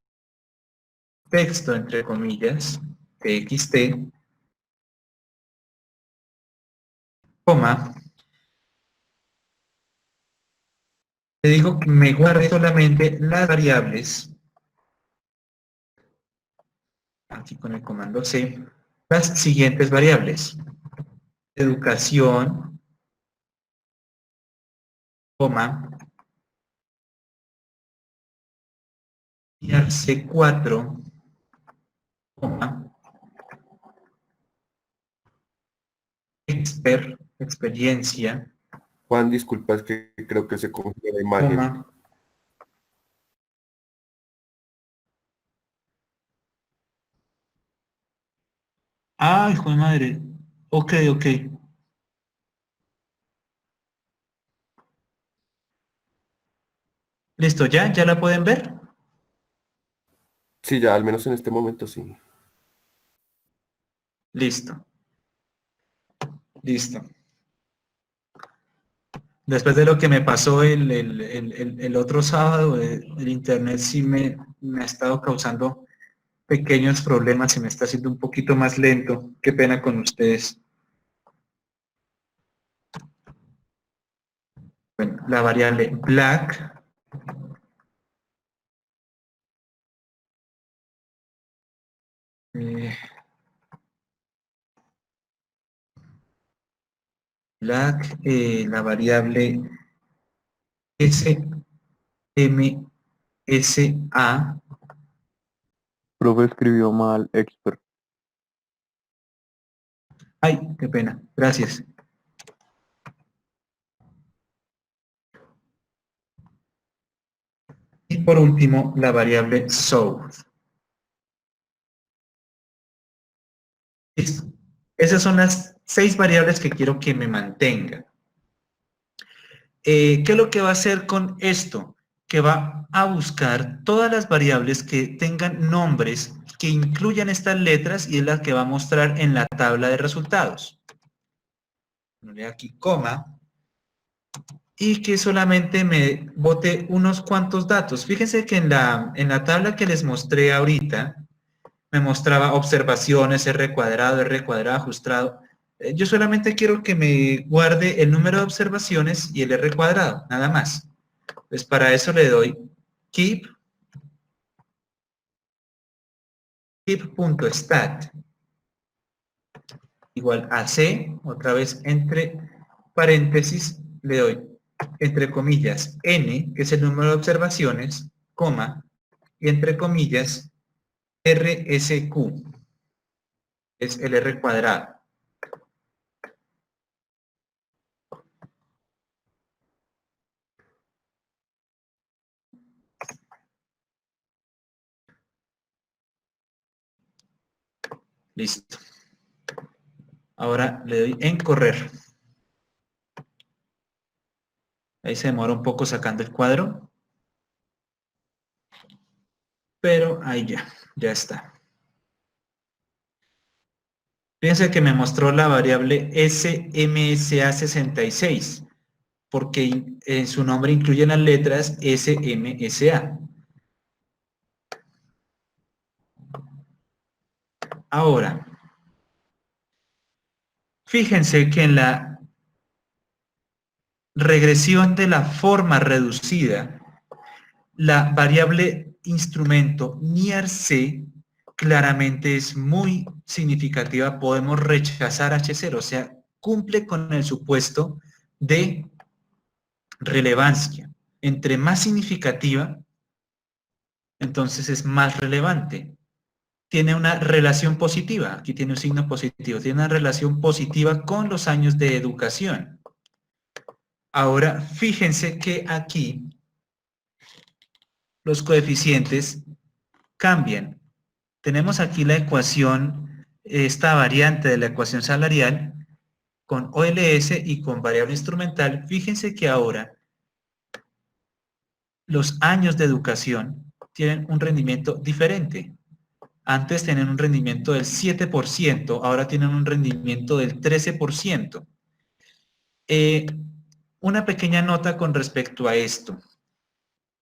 texto, entre comillas, txt, coma, le digo que me guarde solamente las variables, aquí con el comando C, las siguientes variables: educación, coma, C4, coma, experiencia, Juan, disculpa, es que creo que se congeló la imagen. coma. Ay, hijo de madre. Ok, ok. Listo, ¿ya? ¿Ya la pueden ver? Sí, ya al menos en este momento sí. Listo, listo. Después de lo que me pasó el otro sábado, el internet sí me ha estado causando pequeños problemas y me está haciendo un poquito más lento. Qué pena con ustedes. Bueno, la variable black, eh, la variable SMSA, Profe escribió mal expert. ay, qué pena, gracias. Y por último, la variable source. Listo. Esas son las 6 variables que quiero que me mantenga. ¿Qué es lo que va a hacer con esto? Que va a buscar todas las variables que tengan nombres que incluyan estas letras y es la que va a mostrar en la tabla de resultados. Ponle aquí coma y que solamente me bote unos cuantos datos. Fíjense que en la tabla que les mostré ahorita me mostraba observaciones, R cuadrado, ajustado. Yo solamente quiero que me guarde el número de observaciones y el R cuadrado, nada más. Pues para eso le doy keep.stat igual a C, otra vez entre paréntesis, le doy entre comillas n, que es el número de observaciones, coma, y entre comillas RSQ, es el R cuadrado. Listo. Ahora le doy en correr. Ahí se demora un poco sacando el cuadro. Pero ahí ya está. Fíjense que me mostró la variable SMSA66, porque en su nombre incluye las letras SMSA. Ahora, fíjense que en la regresión de la forma reducida, la variable instrumento NIAR-C claramente es muy significativa. Podemos rechazar H0, o sea, cumple con el supuesto de relevancia. Entre más significativa, entonces es más relevante. Tiene una relación positiva, aquí tiene un signo positivo, tiene una relación positiva con los años de educación. Ahora, fíjense que aquí los coeficientes cambian. Tenemos aquí la ecuación, esta variante de la ecuación salarial con OLS y con variable instrumental. Fíjense que ahora los años de educación tienen un rendimiento diferente. Antes tenían un rendimiento del 7%, ahora tienen un rendimiento del 13%. Una pequeña nota con respecto a esto.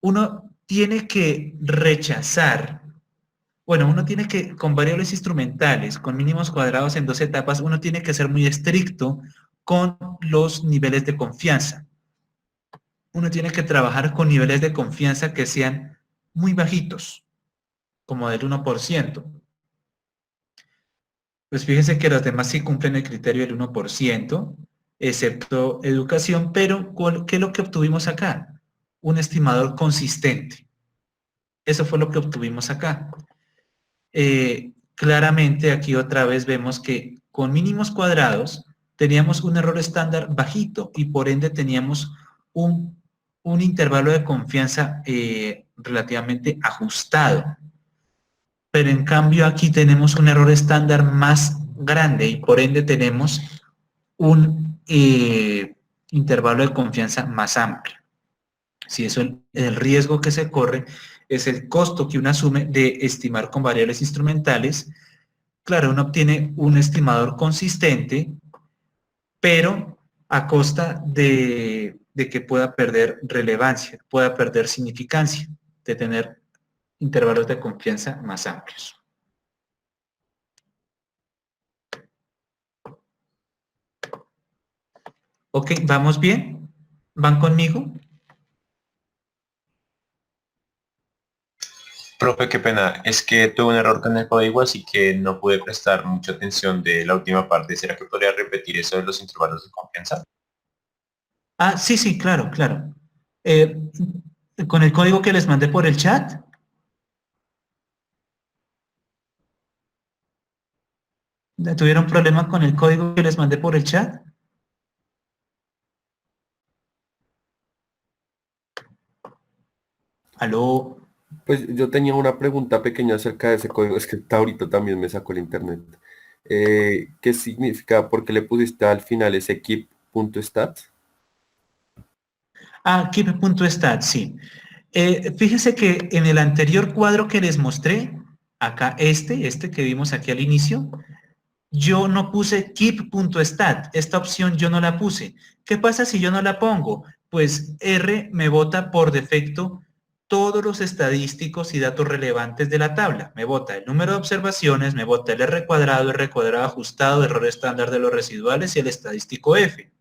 Uno tiene que rechazar, bueno, uno tiene que, con variables instrumentales, con mínimos cuadrados en 2 etapas, uno tiene que ser muy estricto con los niveles de confianza. Uno tiene que trabajar con niveles de confianza que sean muy bajitos, como del 1%. Pues fíjense que los demás sí cumplen el criterio del 1%, excepto educación, pero ¿qué es lo que obtuvimos acá? Un estimador consistente. Eso fue lo que obtuvimos acá. Claramente aquí otra vez vemos que con mínimos cuadrados teníamos un error estándar bajito y por ende teníamos un intervalo de confianza relativamente ajustado. Pero en cambio aquí tenemos un error estándar más grande y por ende tenemos un intervalo de confianza más amplio. Si eso el riesgo que se corre es el costo que uno asume de estimar con variables instrumentales. Claro, uno obtiene un estimador consistente, pero a costa de que pueda perder relevancia, pueda perder significancia, de tener intervalos de confianza más amplios. Ok, ¿vamos bien? ¿Van conmigo? Profe, qué pena, es que tuve un error con el código, así que no pude prestar mucha atención de la última parte. ¿Será que podría repetir eso de los intervalos de confianza? Ah, sí, sí, claro, claro. Eh, con el código que les mandé por el chat. ¿Tuvieron problema con el código que les mandé por el chat? Aló. Pues yo tenía una pregunta pequeña acerca de ese código, es que ahorita también me sacó el internet. ¿Qué significa? ¿Por qué le pusiste al final ese keep.stat? Ah, keep.stat, sí. Fíjese que en el anterior cuadro que les mostré, acá este que vimos aquí al inicio, yo no puse keep.stat. Esta opción yo no la puse. ¿Qué pasa si yo no la pongo? Pues R me bota por defecto todos los estadísticos y datos relevantes de la tabla. Me bota el número de observaciones, me bota el R cuadrado ajustado, error estándar de los residuales y el estadístico F.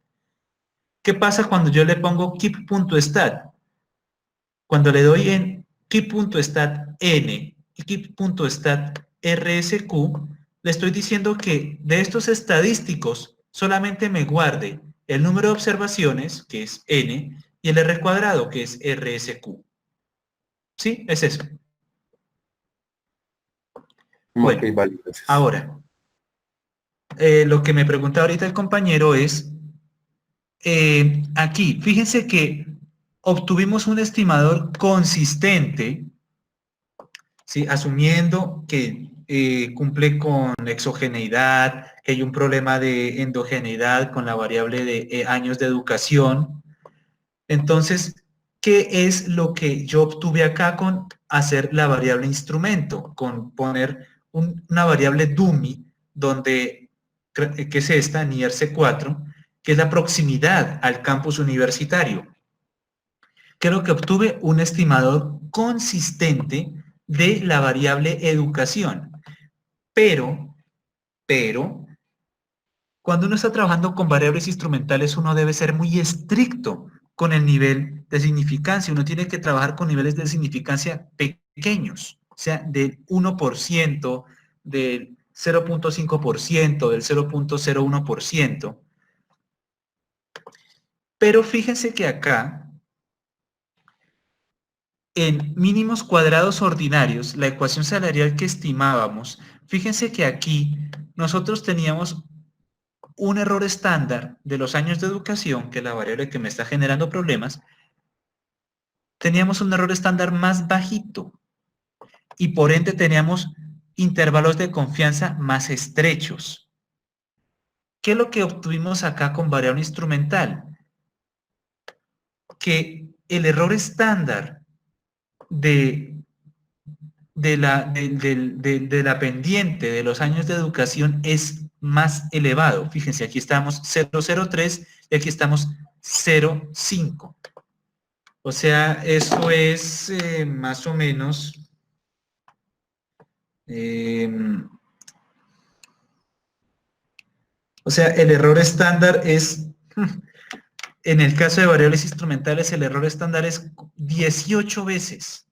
¿Qué pasa cuando yo le pongo keep.stat? Cuando le doy en keep.stat n y keep.stat rsq, le estoy diciendo que de estos estadísticos solamente me guarde el número de observaciones, que es n, y el r cuadrado, que es rsq. ¿Sí? Es eso. Ok, Bueno, vale, gracias. ahora, lo que me pregunta ahorita el compañero es, aquí, fíjense que obtuvimos un estimador consistente, ¿sí? Asumiendo que cumple con exogeneidad, que hay un problema de endogeneidad con la variable de años de educación. Entonces, ¿qué es lo que yo obtuve acá con hacer la variable instrumento? Con poner una variable dummy, donde, que es esta, NIRC4, que es la proximidad al campus universitario. Creo que obtuve un estimador consistente de la variable educación. Pero, cuando uno está trabajando con variables instrumentales, uno debe ser muy estricto con el nivel de significancia. Uno tiene que trabajar con niveles de significancia pequeños, o sea, del 1%, del 0.5%, del 0.01%. Pero fíjense que acá, en mínimos cuadrados ordinarios, la ecuación salarial que estimábamos, fíjense que aquí nosotros teníamos un error estándar de los años de educación, que es la variable que me está generando problemas, teníamos un error estándar más bajito y por ende teníamos intervalos de confianza más estrechos. ¿Qué es lo que obtuvimos acá con variable instrumental? Que el error estándar de la pendiente de los años de educación es más elevado. Fíjense, aquí estamos 0,03 y aquí estamos 0,5. O sea, eso es más o menos, o sea, el error estándar es, en el caso de variables instrumentales, el error estándar es 18 veces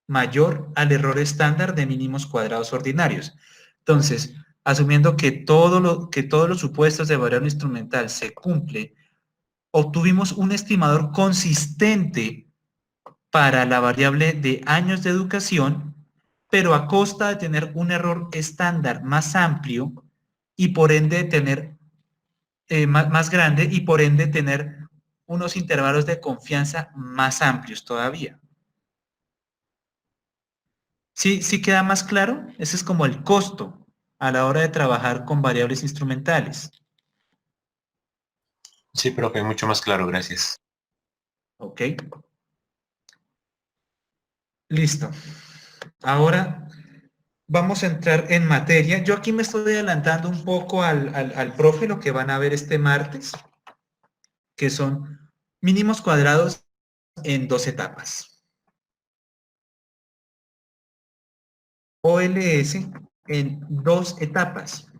mayor al error estándar de mínimos cuadrados ordinarios. Entonces, asumiendo que todos los supuestos de variable instrumental se cumplen, obtuvimos un estimador consistente para la variable de años de educación, pero a costa de tener un error estándar más amplio y por ende tener más grande y por ende tener unos intervalos de confianza más amplios todavía. ¿Sí, sí queda más claro? Ese es como el costo a la hora de trabajar con variables instrumentales. Sí, profe, mucho más claro, gracias. ¿Ok? Listo. Ahora vamos a entrar en materia. Yo aquí me estoy adelantando un poco al profe, lo que van a ver este martes, que son mínimos cuadrados en 2 etapas. OLS en 2 etapas.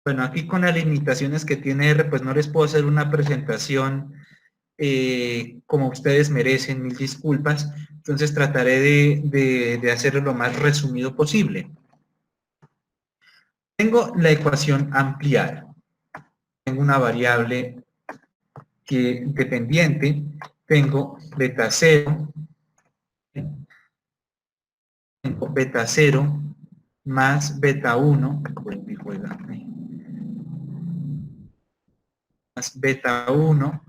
Bueno, aquí con las limitaciones que tiene R, pues no les puedo hacer una presentación como ustedes merecen, mil disculpas. Entonces trataré de hacerlo lo más resumido posible. Tengo la ecuación ampliada. Tengo una variable dependiente. Tengo beta 0. Tengo beta 0 más beta 1. Más beta 1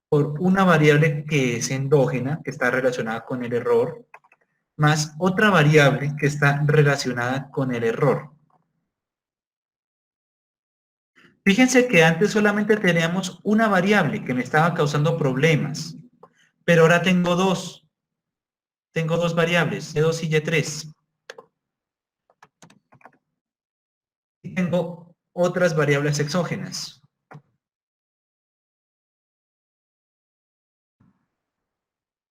por una variable que es endógena, que está relacionada con el error, más otra variable que está relacionada con el error. Fíjense que antes solamente teníamos una variable que me estaba causando problemas, pero ahora tengo dos. Tengo dos variables, Y2 y Y3. Y tengo otras variables exógenas.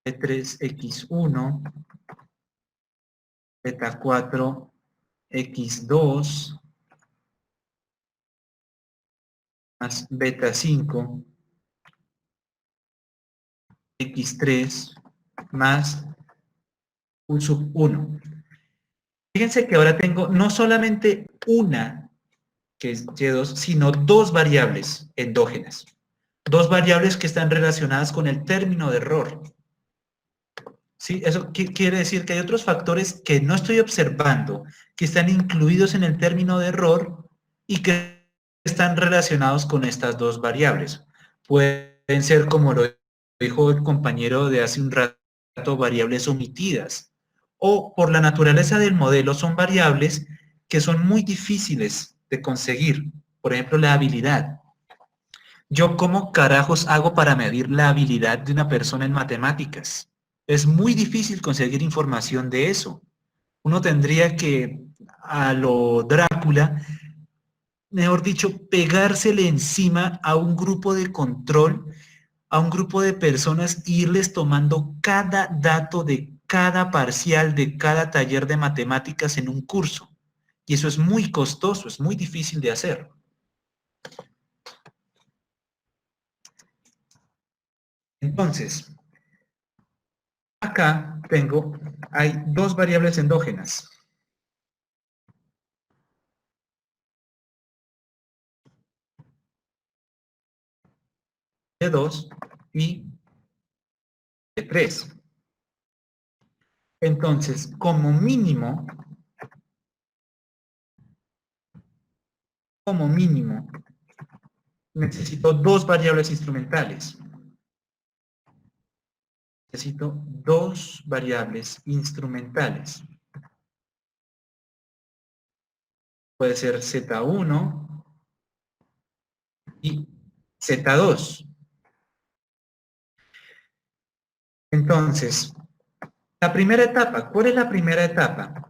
B3X1, beta 4, X2, más beta 5, X3, más U sub 1. Fíjense que ahora tengo no solamente una, que es Y2, sino dos variables endógenas. Dos variables que están relacionadas con el término de error. ¿Sí? Eso quiere decir que hay otros factores que no estoy observando, que están incluidos en el término de error y que están relacionados con estas dos variables. Pueden ser, como lo dijo el compañero de hace un rato, variables omitidas. O por la naturaleza del modelo son variables que son muy difíciles de conseguir. Por ejemplo, la habilidad. ¿Yo cómo carajos hago para medir la habilidad de una persona en matemáticas? Es muy difícil conseguir información de eso. Uno tendría que, a lo Drácula, mejor dicho, pegársele encima a un grupo de control, a un grupo de personas, e irles tomando cada dato de cada parcial, de cada taller de matemáticas en un curso. Y eso es muy costoso, es muy difícil de hacer. Entonces, acá hay dos variables endógenas. Y2 y Y3. Entonces, como mínimo, necesito dos variables instrumentales. Necesito dos variables instrumentales. Puede ser Z1 y Z2. Entonces, la primera etapa, ¿cuál es la primera etapa?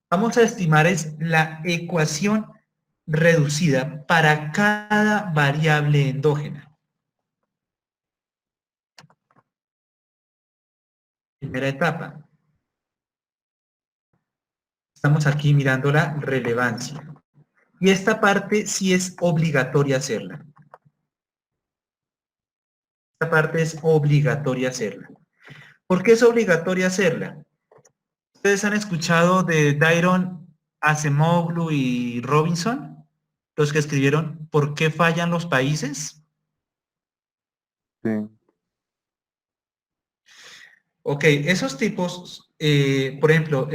Vamos a estimar es la ecuación reducida para cada variable endógena. Primera etapa. Estamos aquí mirando la relevancia. Y esta parte sí es obligatoria hacerla. Esta parte es obligatoria hacerla. ¿Por qué es obligatoria hacerla? ¿Ustedes han escuchado de Daron Acemoglu y Robinson? Los que escribieron ¿Por qué fallan los países? Sí. Ok, esos tipos, por ejemplo,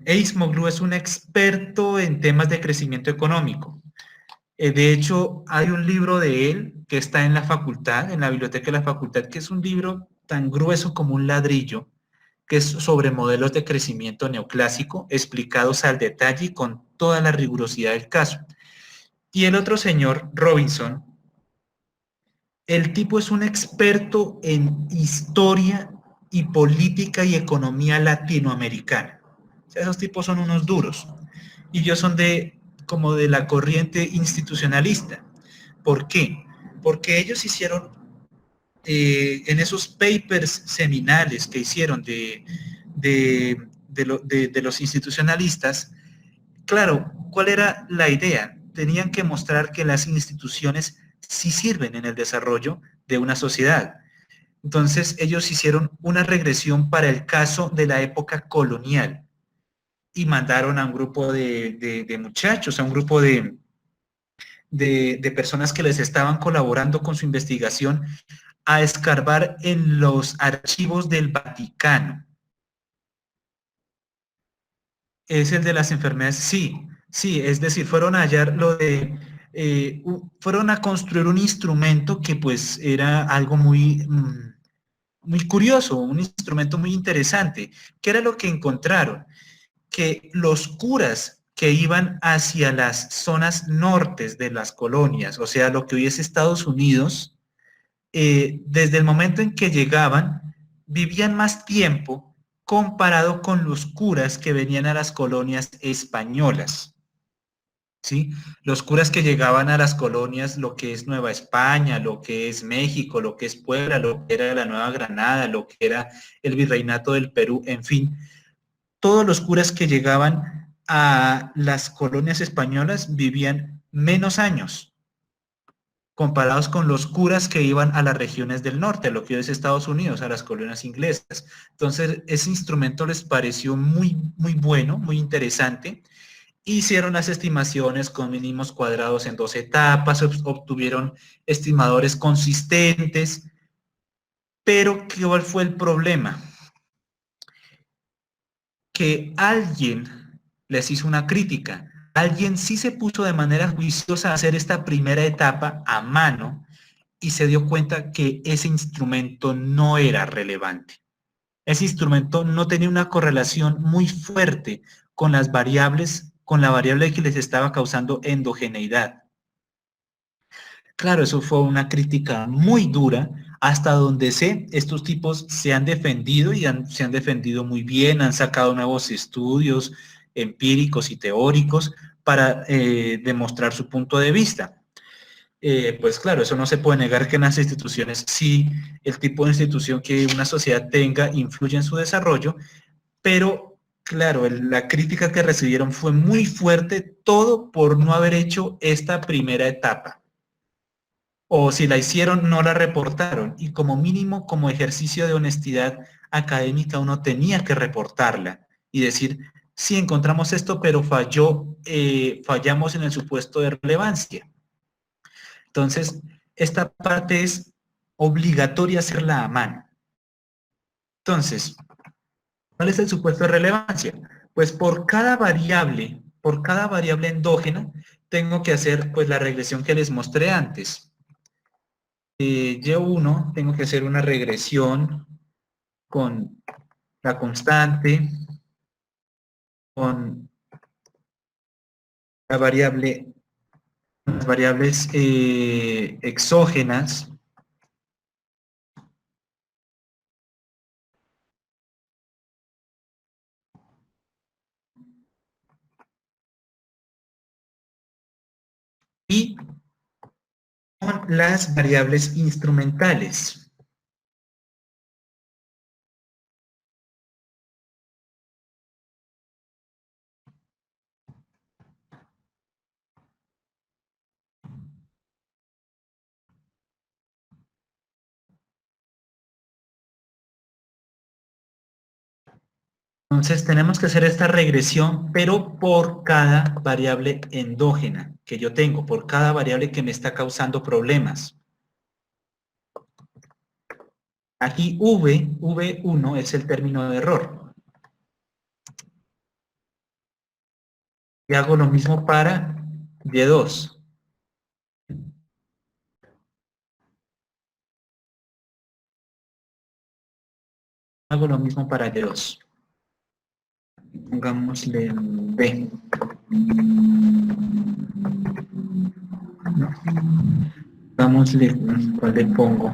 Acemoglu es un experto en temas de crecimiento económico. De hecho, hay un libro de él que está en la facultad, en la biblioteca de la facultad, que es un libro tan grueso como un ladrillo, que es sobre modelos de crecimiento neoclásico, explicados al detalle y con toda la rigurosidad del caso. Y el otro señor, Robinson, el tipo es un experto en historia y política y economía latinoamericana. O sea, esos tipos son unos duros. Y ellos son como de la corriente institucionalista. ¿Por qué? Porque ellos hicieron, en esos papers seminales que hicieron de los institucionalistas, claro, ¿cuál era la idea? Tenían que mostrar que las instituciones sí sirven en el desarrollo de una sociedad. Entonces ellos hicieron una regresión para el caso de la época colonial y mandaron a un grupo de muchachos, a un grupo de personas que les estaban colaborando con su investigación a escarbar en los archivos del Vaticano. Es el de las enfermedades, sí, es decir, fueron a hallar lo de fueron a construir un instrumento que pues era algo muy, muy curioso, un instrumento muy interesante. ¿Qué era lo que encontraron? Que los curas que iban hacia las zonas nortes de las colonias, o sea, lo que hoy es Estados Unidos, desde el momento en que llegaban, vivían más tiempo comparado con los curas que venían a las colonias españolas. ¿Sí? Los curas que llegaban a las colonias, lo que es Nueva España, lo que es México, lo que es Puebla, lo que era la Nueva Granada, lo que era el Virreinato del Perú, en fin, todos los curas que llegaban a las colonias españolas vivían menos años comparados con los curas que iban a las regiones del norte, a lo que hoy es Estados Unidos, a las colonias inglesas. Entonces, ese instrumento les pareció muy, muy bueno, muy interesante. Hicieron las estimaciones con mínimos cuadrados en 2 etapas, obtuvieron estimadores consistentes, pero ¿cuál fue el problema? Que alguien les hizo una crítica. Alguien sí se puso de manera juiciosa a hacer esta primera etapa a mano y se dio cuenta que ese instrumento no era relevante. Ese instrumento no tenía una correlación muy fuerte con las variables, con la variable que les estaba causando endogeneidad. Claro, eso fue una crítica muy dura. Hasta donde sé, estos tipos se han defendido y se han defendido muy bien, han sacado nuevos estudios empíricos y teóricos para demostrar su punto de vista. Pues claro, eso no se puede negar que en las instituciones sí, el tipo de institución que una sociedad tenga influye en su desarrollo, pero claro, la crítica que recibieron fue muy fuerte, todo por no haber hecho esta primera etapa. O si la hicieron, no la reportaron. Y como mínimo, como ejercicio de honestidad académica, uno tenía que reportarla y decir, sí, encontramos esto, pero fallamos en el supuesto de relevancia. Entonces, esta parte es obligatoria hacerla a mano. Entonces, ¿cuál es el supuesto de relevancia? Pues por cada variable endógena, tengo que hacer pues la regresión que les mostré antes. Y1, tengo que hacer una regresión con la constante, con la variable, las variables exógenas, y con las variables instrumentales. Entonces tenemos que hacer esta regresión, pero por cada variable endógena que yo tengo, por cada variable que me está causando problemas. Aquí V1 es el término de error. Y hago lo mismo para Y2. Hago lo mismo para Y2. Pongámosle B. Pongámosle, ¿cuál le pongo?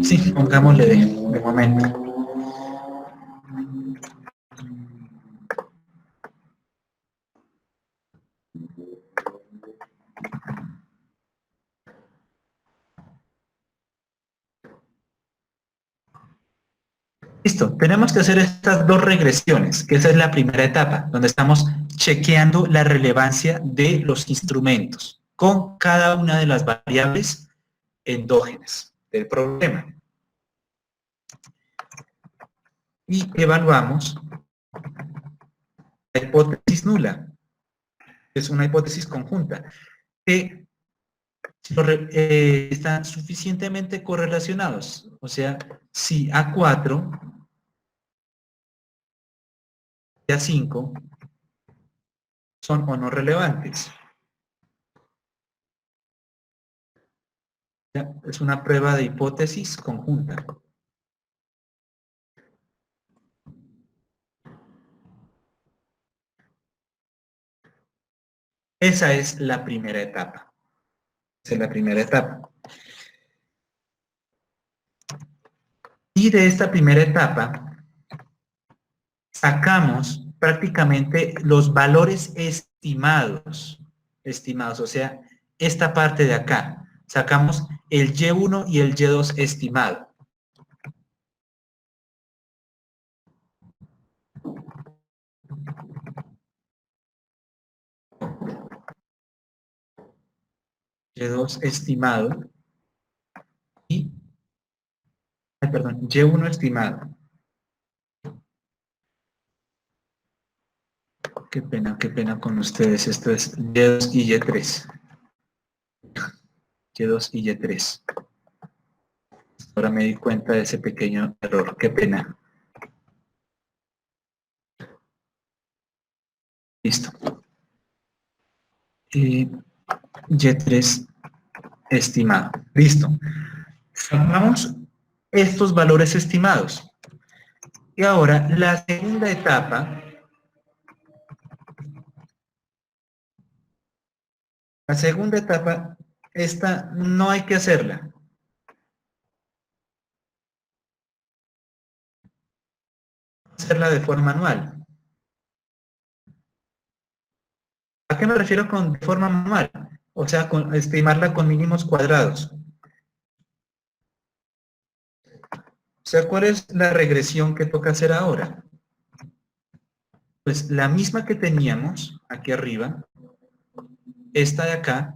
Sí, pongámosle D, de momento. Listo, tenemos que hacer estas dos regresiones, que esa es la primera etapa, donde estamos chequeando la relevancia de los instrumentos con cada una de las variables endógenas del problema. Y evaluamos la hipótesis nula, que es una hipótesis conjunta, que están suficientemente correlacionados. O sea, si A4 y A5 son o no relevantes. Ya, es una prueba de hipótesis conjunta. Esa es la primera etapa. Esa es la primera etapa. Y de esta primera etapa sacamos prácticamente los valores estimados, o sea, esta parte de acá. Sacamos el Y1 y el Y2 estimado. Y2 estimado y, perdón, Y1 estimado. Qué pena con ustedes. Esto es Y2 y Y3. Y2 y Y3. Ahora me di cuenta de ese pequeño error. Qué pena. Listo. Y Y3 estimado. Listo. Sacamos estos valores estimados. Y ahora la segunda etapa. La segunda etapa, esta no hay que hacerla. Hacerla de forma manual. ¿A qué me refiero con de forma manual? O sea, con estimarla con mínimos cuadrados. O sea, ¿cuál es la regresión que toca hacer ahora? Pues la misma que teníamos aquí arriba, esta de acá,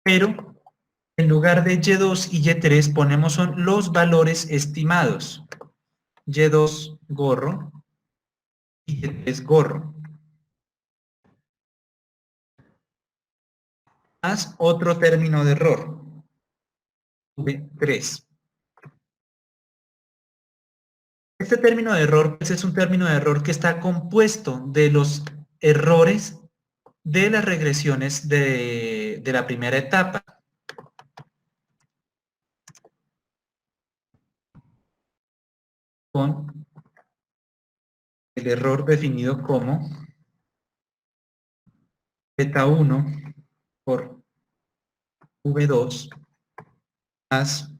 pero en lugar de Y2 y Y3 ponemos son los valores estimados. Y2 gorro y Y3 gorro. Más otro término de error. V3. Este término de error pues, es un término de error que está compuesto de los errores de las regresiones de la primera etapa. Con el error definido como beta1 por V2 más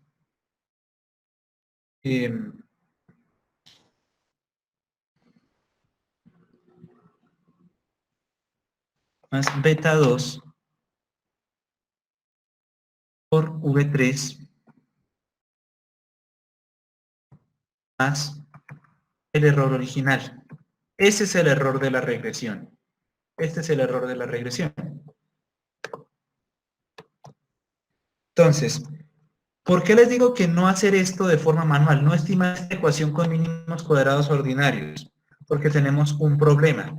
beta 2 por V3 más el error original. Ese es el error de la regresión. Este es el error de la regresión. Entonces, ¿por qué les digo que no hacer esto de forma manual? No estimar esta ecuación con mínimos cuadrados ordinarios. Porque tenemos un problema.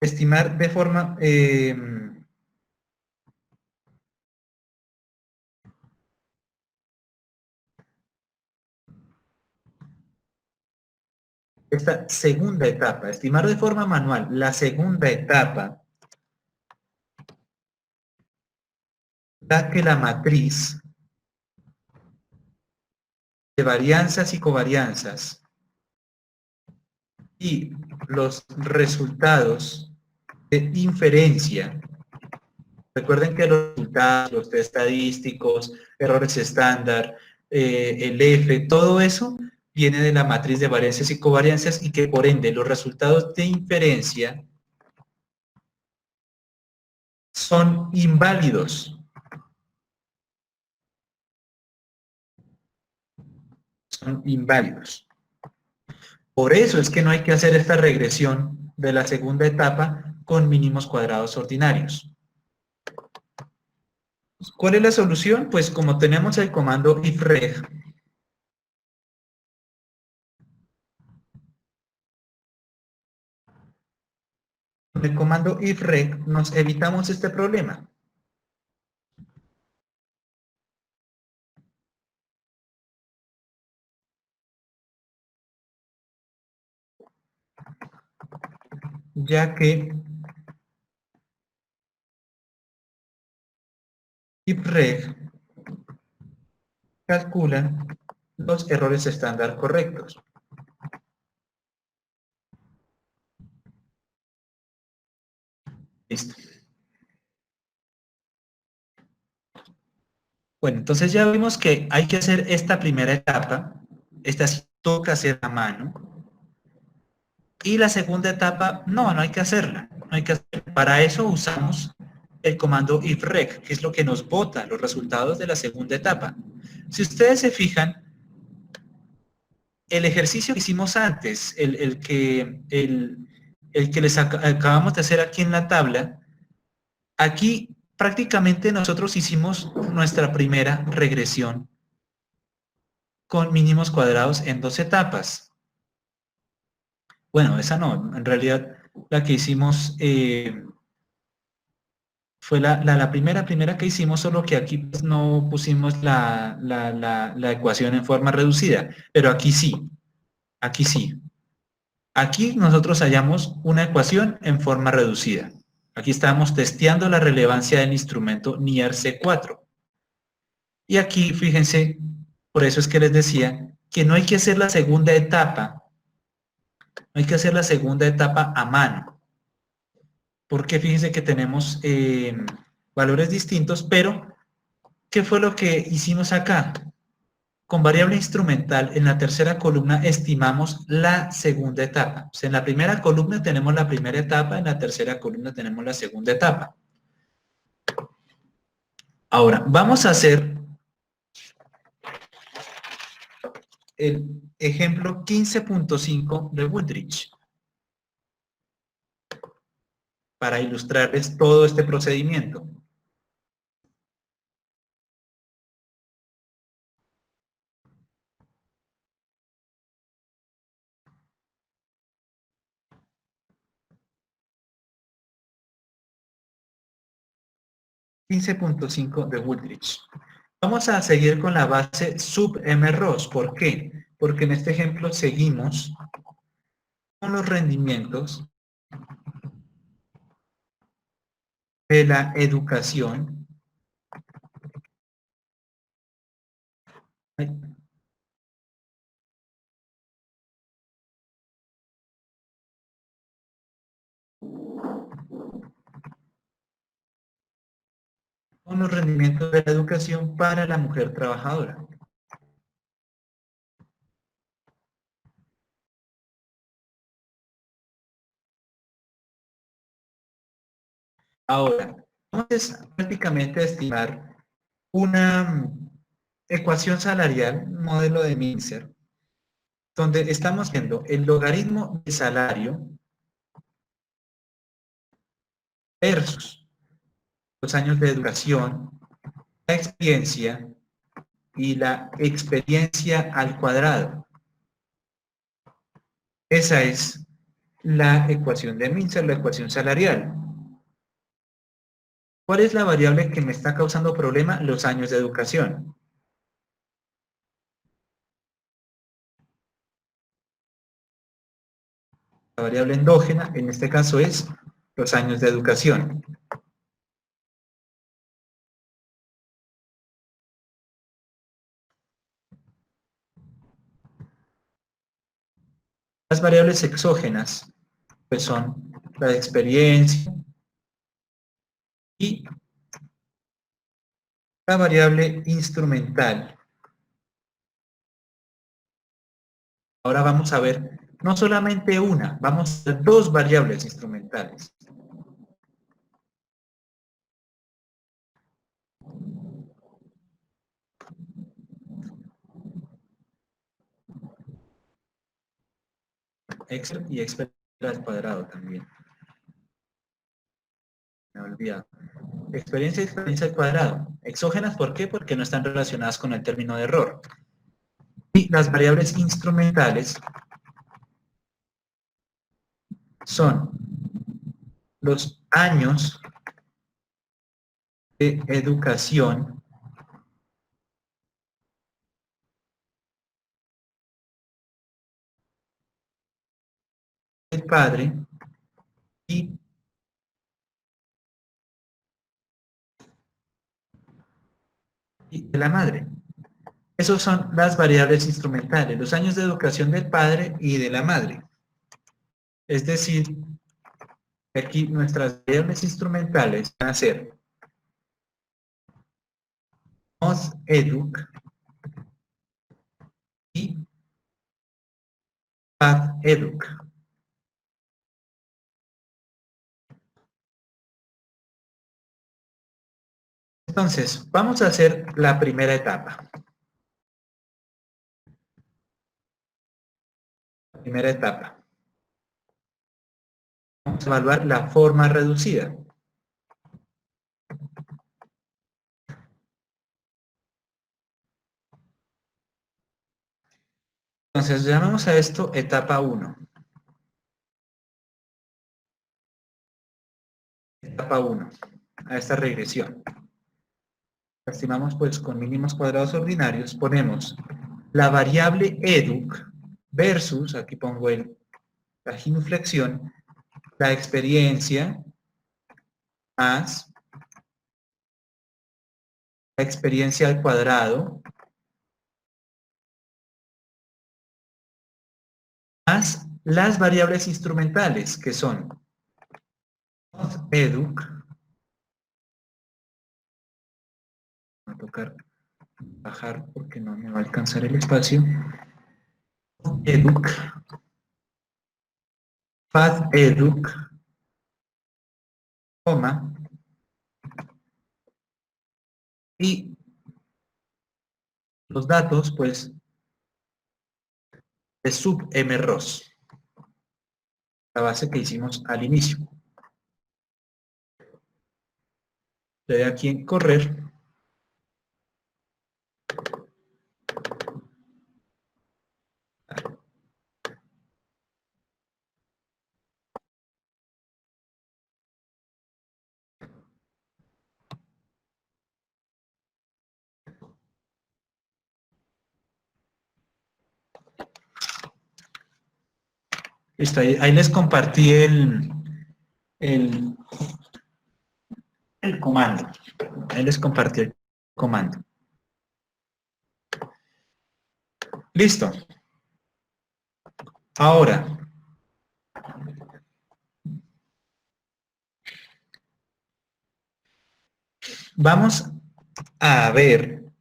Estimar de forma... esta segunda etapa, estimar de forma manual, la segunda etapa, da que la matriz de varianzas y covarianzas y los resultados de inferencia, recuerden que los resultados, los test estadísticos, errores estándar, el F, todo eso viene de la matriz de varianzas y covarianzas y que por ende los resultados de inferencia son inválidos. Son inválidos. Por eso es que no hay que hacer esta regresión de la segunda etapa con mínimos cuadrados ordinarios. ¿Cuál es la solución? Pues como tenemos el comando ifreg, Con el comando ifreg nos evitamos este problema. Ya que ifreg calcula los errores estándar correctos. Listo. Bueno, entonces ya vimos que hay que hacer esta primera etapa. Esta sí toca hacer a mano. Y la segunda etapa, no hay que hacerla. No hay que hacerla. Para eso usamos el comando ifreg, que es lo que nos bota los resultados de la segunda etapa. Si ustedes se fijan, el ejercicio que hicimos antes, el que les acabamos de hacer aquí en la tabla, aquí prácticamente nosotros hicimos nuestra primera regresión con mínimos cuadrados en 2 etapas. Bueno, esa no, en realidad la que hicimos fue la primera que hicimos, solo que aquí pues, no pusimos la ecuación en forma reducida, pero aquí sí, aquí sí. Aquí nosotros hallamos una ecuación en forma reducida. Aquí estamos testeando la relevancia del instrumento NIR C4. Y aquí, fíjense, por eso es que les decía que no hay que hacer la segunda etapa, no hay que hacer la segunda etapa a mano. Porque fíjense que tenemos valores distintos, pero ¿qué fue lo que hicimos acá? Con variable instrumental, en la tercera columna estimamos la segunda etapa. O sea, en la primera columna tenemos la primera etapa, en la tercera columna tenemos la segunda etapa. Ahora, vamos a hacer el ejemplo 15.5 de Woodridge para ilustrarles todo este procedimiento. .5 de Woodridge. Vamos a seguir con la base sub-mROS. ¿Por qué? Porque en este ejemplo seguimos con los rendimientos de la educación para la mujer trabajadora. Ahora, vamos prácticamente a estimar una ecuación salarial, un modelo de Mincer, donde estamos viendo el logaritmo del salario versus los años de educación, la experiencia y la experiencia al cuadrado. Esa es la ecuación de Mincer, la ecuación salarial. ¿Cuál es la variable que me está causando problema? Los años de educación. La variable endógena, en este caso, es los años de educación. Las variables exógenas, pues son la experiencia y la variable instrumental. Ahora vamos a ver no solamente una, vamos a ver 2 variables instrumentales. Excel y Excel al cuadrado también. Me he olvidado. Experiencia y experiencia al cuadrado. Exógenas, ¿por qué? Porque no están relacionadas con el término de error. Y las variables instrumentales son los años de educación del padre y de la madre. Esos son las variables instrumentales, los años de educación del padre y de la madre. Es decir, aquí nuestras variables instrumentales van a ser MOS-EDUC y PATH-EDUC. Entonces, vamos a hacer la primera etapa. Primera etapa. Vamos a evaluar la forma reducida. Entonces, llamamos a esto etapa 1. Etapa 1, a esta regresión. La estimamos pues con mínimos cuadrados ordinarios. Ponemos la variable EDUC versus, aquí pongo la genuflexión, la experiencia más la experiencia al cuadrado más las variables instrumentales que son EDUC, voy a tocar bajar porque no me va a alcanzar el espacio, EDUC, PATH-EDUC, coma, y los datos pues de sub-MROS, la base que hicimos al inicio. Le doy aquí en correr. Listo, ahí les compartí el comando. Ahí les compartí el comando. Listo. Ahora, vamos a ver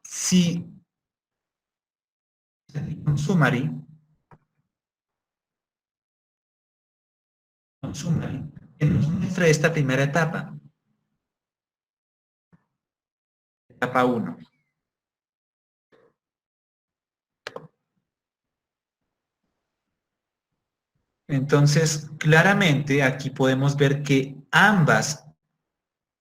si un summary que nos muestra esta primera etapa. Etapa 1. Entonces, claramente aquí podemos ver que ambas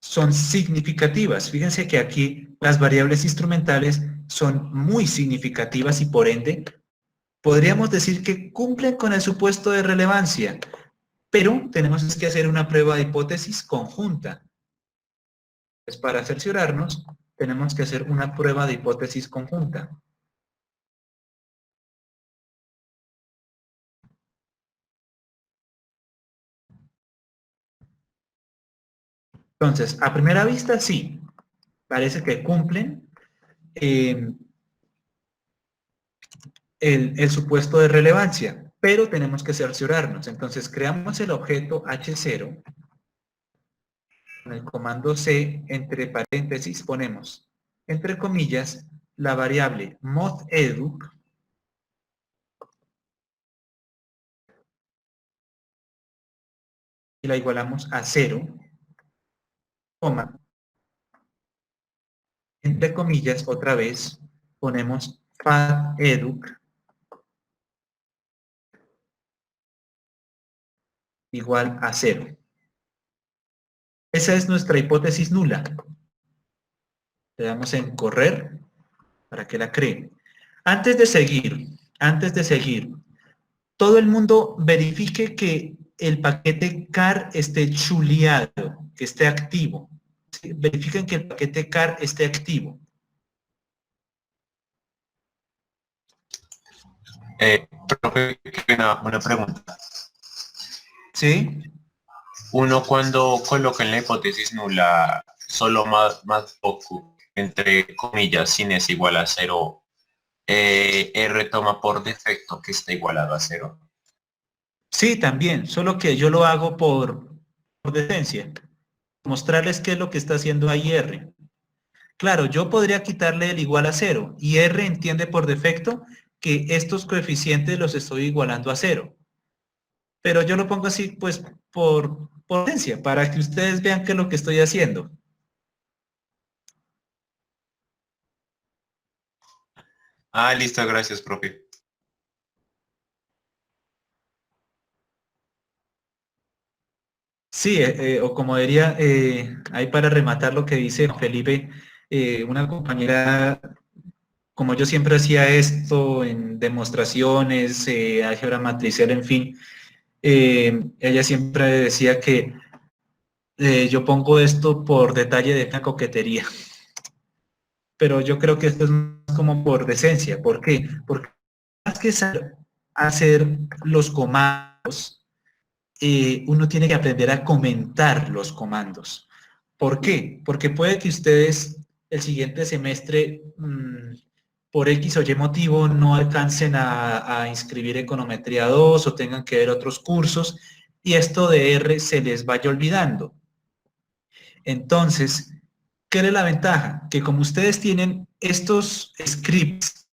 son significativas. Fíjense que aquí las variables instrumentales son muy significativas y por ende podríamos decir que cumplen con el supuesto de relevancia, pero tenemos que hacer una prueba de hipótesis conjunta. Pues para cerciorarnos, tenemos que hacer una prueba de hipótesis conjunta. Entonces, a primera vista sí, parece que cumplen el supuesto de relevancia, pero tenemos que cerciorarnos. Entonces, creamos el objeto H0, con el comando C, entre paréntesis, ponemos, entre comillas, la variable moth_educ, y la igualamos a 0, coma, entre comillas, otra vez, ponemos PATH_educ igual a 0. Esa es nuestra hipótesis nula. Le damos en correr para que la cree. Antes de seguir, todo el mundo verifique que el paquete car esté chuleado, que esté activo. ¿Sí? Verifiquen que el paquete car esté activo. Profe, una pregunta. ¿Sí? Uno cuando coloca en la hipótesis nula solo más poco, entre comillas, sin es igual a cero, R toma por defecto que está igualado a cero. Sí, también, solo que yo lo hago por decencia. Mostrarles qué es lo que está haciendo ahí R. Claro, yo podría quitarle el igual a cero y R entiende por defecto que estos coeficientes los estoy igualando a cero. Pero yo lo pongo así, pues, por potencia, para que ustedes vean qué es lo que estoy haciendo. Ah, listo, gracias, profe. Sí, o como diría, ahí para rematar lo que dice Felipe, una compañera, como yo siempre hacía esto en demostraciones, álgebra matricial, en fin, ella siempre decía que yo pongo esto por detalle de una coquetería, pero yo creo que esto es más como por decencia. ¿Por qué? Porque más que saber hacer los comandos, uno tiene que aprender a comentar los comandos. ¿Por qué? Porque puede que ustedes el siguiente semestre, por X o Y motivo, no alcancen a inscribir econometría 2 o tengan que ver otros cursos y esto de R se les vaya olvidando. Entonces, ¿qué es la ventaja? Que como ustedes tienen estos scripts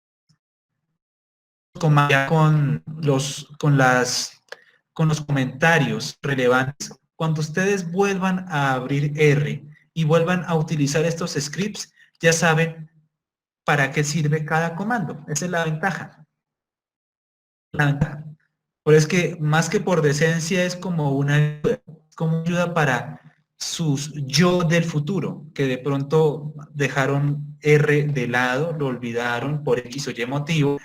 con los comentarios relevantes, cuando ustedes vuelvan a abrir R y vuelvan a utilizar estos scripts, ya saben para qué sirve cada comando. Esa es la ventaja. La ventaja. Por eso es que más que por decencia es como una ayuda para sus yo del futuro, que de pronto dejaron R de lado, lo olvidaron por X o Y motivo,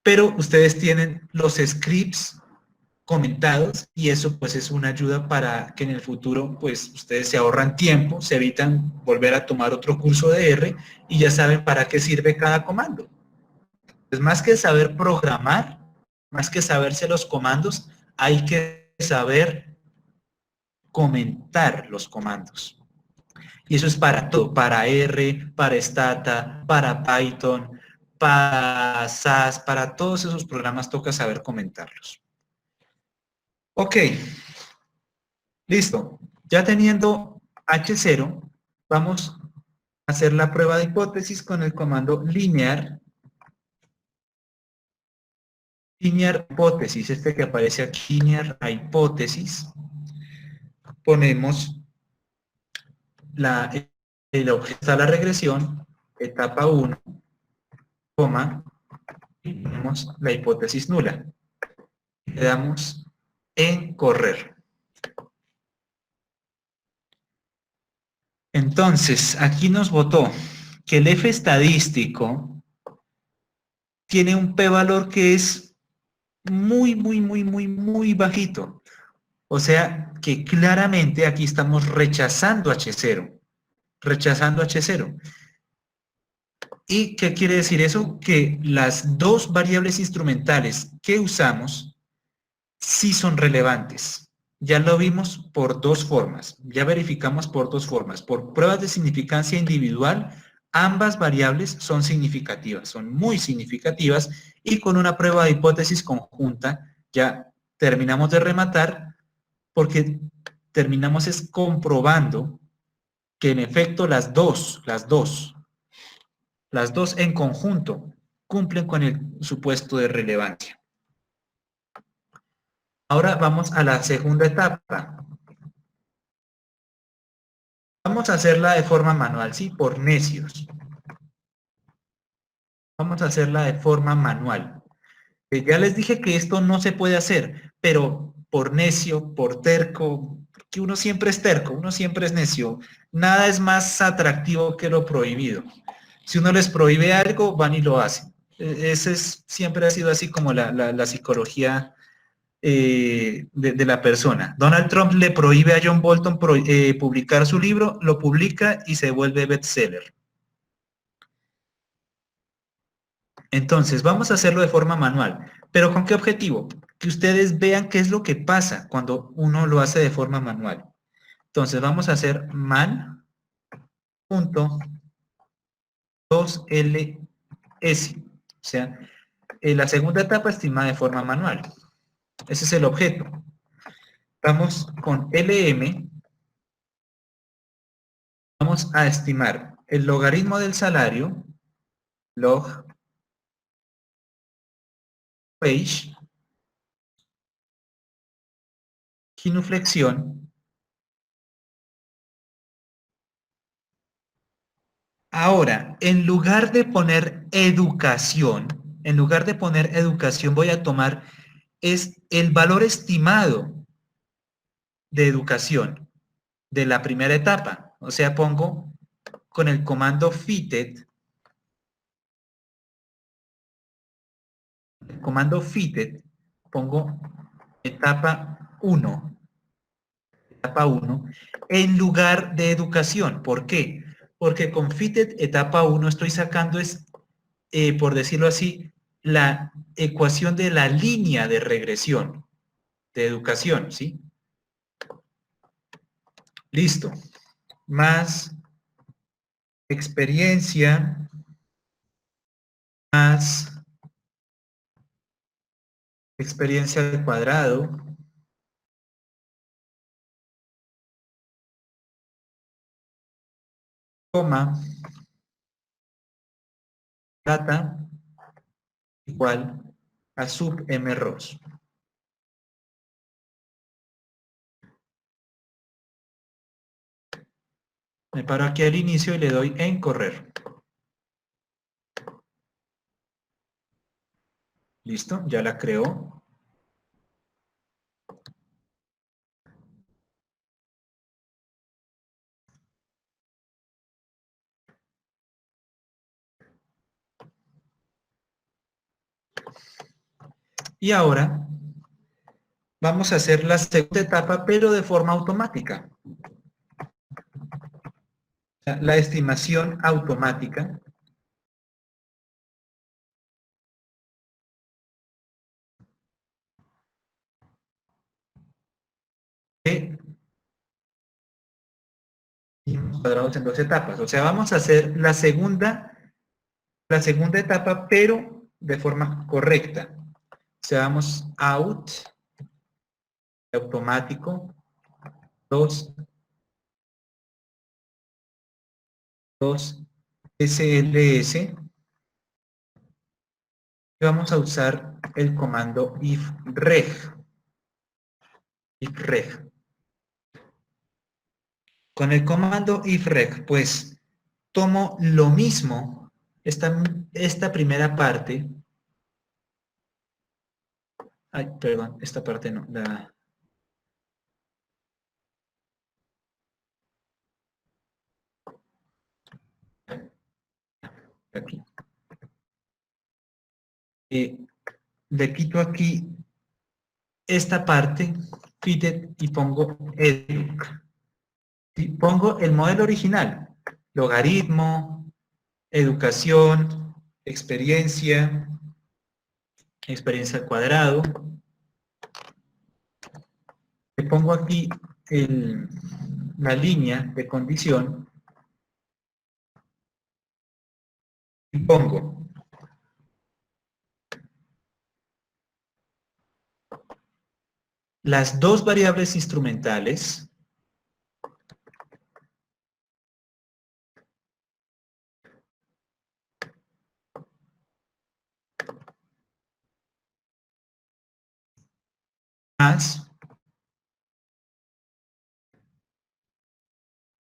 pero ustedes tienen los scripts comentados y eso pues es una ayuda para que en el futuro pues ustedes se ahorran tiempo, se evitan volver a tomar otro curso de R y ya saben para qué sirve cada comando. Es más que saber programar, más que saberse los comandos, hay que saber comentar los comandos. Y eso es para todo, para R, para Stata, para Python, para SAS, para todos esos programas toca saber comentarlos. Ok, listo. Ya teniendo H0, vamos a hacer la prueba de hipótesis con el comando linear. Linear hipótesis, este que aparece aquí, linear hipótesis. Ponemos el objeto de la regresión, etapa 1, coma, y ponemos la hipótesis nula. Le damos en correr. Entonces, aquí nos votó que el F estadístico tiene un p-valor que es muy bajito. O sea, que claramente aquí estamos rechazando H0. Rechazando H0. ¿Y qué quiere decir eso? Que las dos variables instrumentales que usamos sí son relevantes. Ya lo vimos por dos formas, ya verificamos por dos formas. Por pruebas de significancia individual, ambas variables son significativas, son muy significativas, y con una prueba de hipótesis conjunta ya terminamos de rematar, porque terminamos es comprobando que en efecto las dos en conjunto cumplen con el supuesto de relevancia. Ahora vamos a la segunda etapa. Vamos a hacerla de forma manual, ¿sí? Por necios. Vamos a hacerla de forma manual. Ya les dije que esto no se puede hacer, pero por necio, por terco, que uno siempre es terco, uno siempre es necio. Nada es más atractivo que lo prohibido. Si uno les prohíbe algo, van y lo hacen. Ese siempre ha sido así como la psicología de la persona. Donald Trump le prohíbe a John Bolton publicar su libro, lo publica y se vuelve bestseller. Entonces, vamos a hacerlo de forma manual. ¿Pero con qué objetivo? Que ustedes vean qué es lo que pasa cuando uno lo hace de forma manual. Entonces, vamos a hacer man.2ls. O sea, la segunda etapa estimada de forma manual. Ese es el objeto. Vamos con LM. Vamos a estimar el logaritmo del salario, log wage, genuflexión. Ahora, en lugar de poner educación, voy a tomar es el valor estimado de educación de la primera etapa. O sea, pongo con el comando fitted, pongo etapa 1, en lugar de educación. ¿Por qué? Porque con fitted etapa 1 estoy sacando por decirlo así, la ecuación de la línea de regresión de educación, ¿sí? Listo. Más experiencia, más experiencia al cuadrado, coma, data igual a sub mROS. Me paro aquí al inicio y le doy en correr. Listo, ya la creó. Y ahora vamos a hacer la segunda etapa, pero de forma automática. La estimación automática de cuadrados en 2 etapas. O sea, vamos a hacer la segunda etapa, pero de forma correcta. O sea, vamos out, automático, 2 SLS. Y vamos a usar el comando ifreg. Con el comando ifreg, pues, tomo lo mismo, esta primera parte. Ay, perdón, esta parte no, aquí. Le quito aquí esta parte, fitted, y pongo educ. Y pongo el modelo original, logaritmo, educación, experiencia al cuadrado. Le pongo aquí la línea de condición y pongo las dos variables instrumentales más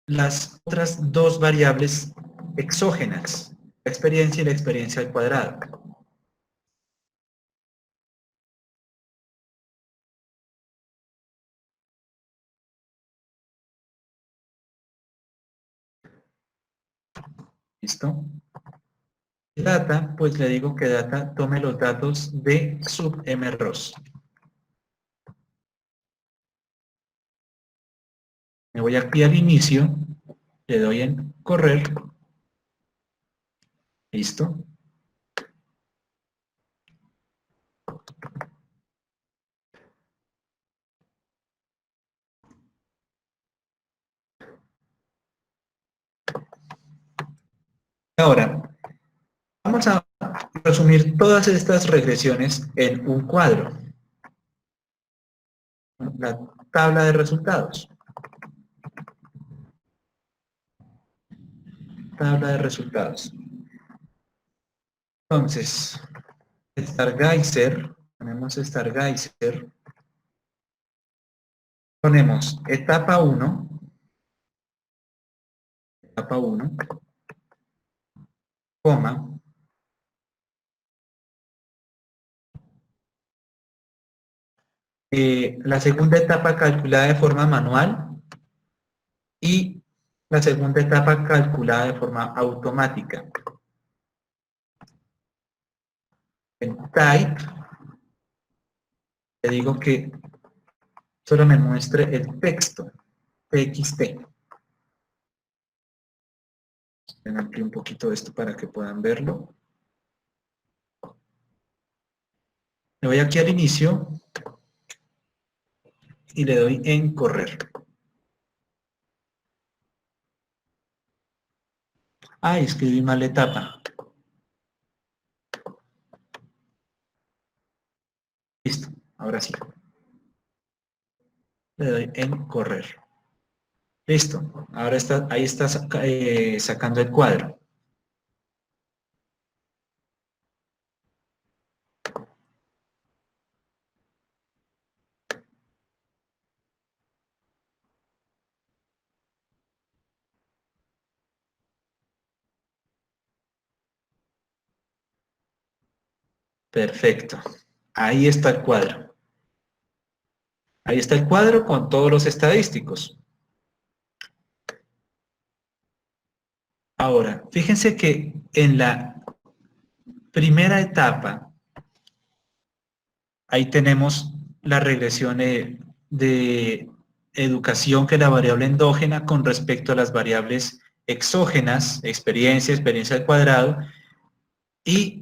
las otras dos variables exógenas, la experiencia y la experiencia al cuadrado. ¿Listo? Data, pues le digo que data tome los datos de sub mROS. Me voy aquí al inicio, le doy en correr. Listo. Ahora, vamos a resumir todas estas regresiones en un cuadro. La tabla de resultados. Tabla de resultados. Entonces, Stargazer, ponemos Stargazer, ponemos etapa 1, coma, la segunda etapa calculada de forma manual y la segunda etapa calculada de forma automática. En type, le digo que solo me muestre el texto, txt. Ven, amplío un poquito esto para que puedan verlo. Me voy aquí al inicio y le doy en correr. Ah, escribí mal la etapa. Listo, ahora sí. Le doy en correr. Listo, ahora está, ahí está sacando el cuadro. Perfecto. Ahí está el cuadro. Ahí está el cuadro con todos los estadísticos. Ahora, fíjense que en la primera etapa, ahí tenemos la regresión de educación, que es la variable endógena con respecto a las variables exógenas, experiencia al cuadrado, y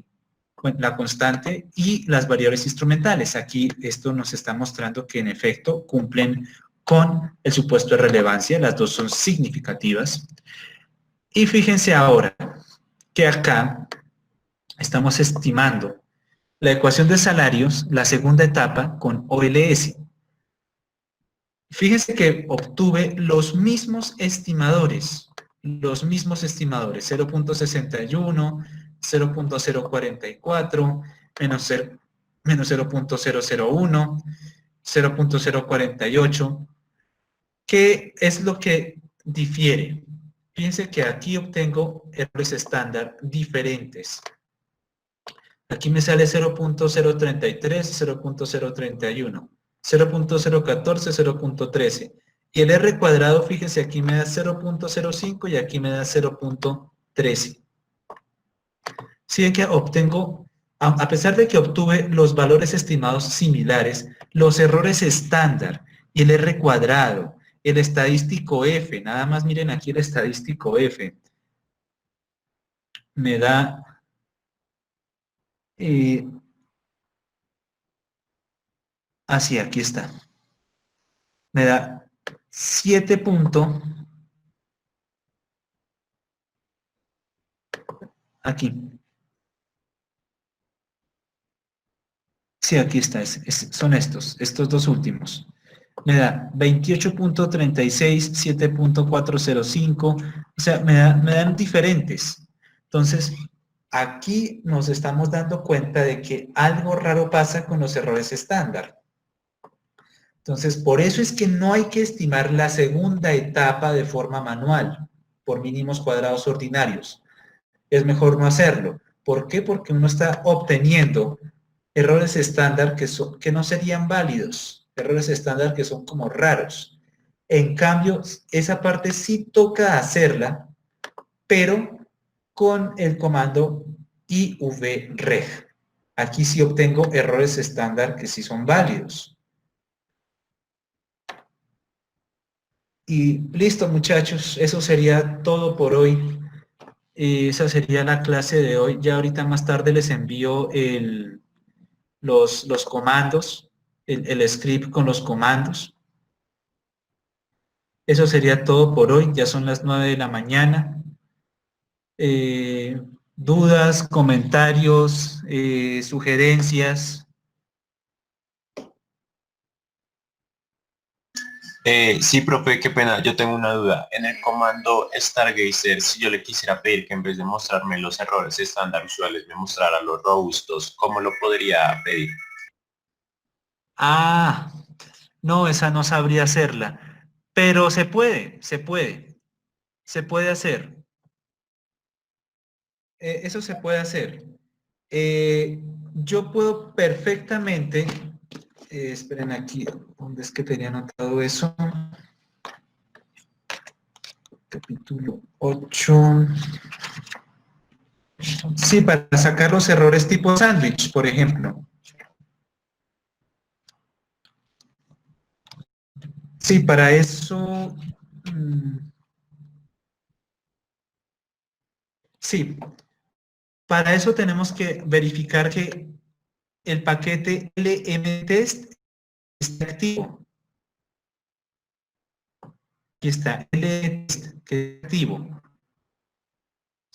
la constante y las variables instrumentales. Aquí esto nos está mostrando que en efecto cumplen con el supuesto de relevancia, las dos son significativas. Y fíjense ahora que acá estamos estimando la ecuación de salarios, la segunda etapa con OLS. Fíjense que obtuve los mismos estimadores, 0.61, 0.044, menos 0.001, 0.048. ¿Qué es lo que difiere? Fíjense que aquí obtengo errores estándar diferentes. Aquí me sale 0.033, 0.031, 0.014, 0.13. Y el R cuadrado, fíjense, aquí me da 0.05 y aquí me da 0.13. Sí, que obtengo, a pesar de que obtuve los valores estimados similares, los errores estándar y el R cuadrado, el estadístico F, nada más miren aquí el estadístico F, me da así, aquí está. Me da 7 puntos. Aquí. Sí, aquí está. Son estos dos últimos. Me da 28.36, 7.405. O sea, me dan diferentes. Entonces, aquí nos estamos dando cuenta de que algo raro pasa con los errores estándar. Entonces, por eso es que no hay que estimar la segunda etapa de forma manual, por mínimos cuadrados ordinarios. Es mejor no hacerlo. ¿Por qué? Porque uno está obteniendo errores estándar que no serían válidos, errores estándar que son como raros. En cambio, esa parte sí toca hacerla, pero con el comando ivreg. Aquí sí obtengo errores estándar que sí son válidos. Y listo, muchachos, eso sería todo por hoy. Esa sería la clase de hoy. Ya ahorita más tarde les envío los comandos, el script con los comandos. Eso sería todo por hoy. Ya son las 9 de la mañana. Dudas, comentarios, sugerencias. Sí, profe, qué pena, yo tengo una duda. En el comando Stargazer, si yo le quisiera pedir que en vez de mostrarme los errores estándar usuales, me mostrara los robustos, ¿cómo lo podría pedir? Ah, no, esa no sabría hacerla. Pero se puede hacer. Eso se puede hacer. Yo puedo perfectamente, esperen aquí, ¿dónde es que tenía anotado eso? Capítulo 8. Sí, para sacar los errores tipo sándwich, por ejemplo. Sí, para eso, sí, para eso tenemos que verificar que el paquete LMTest está activo. Aquí está, LMTest, que es activo.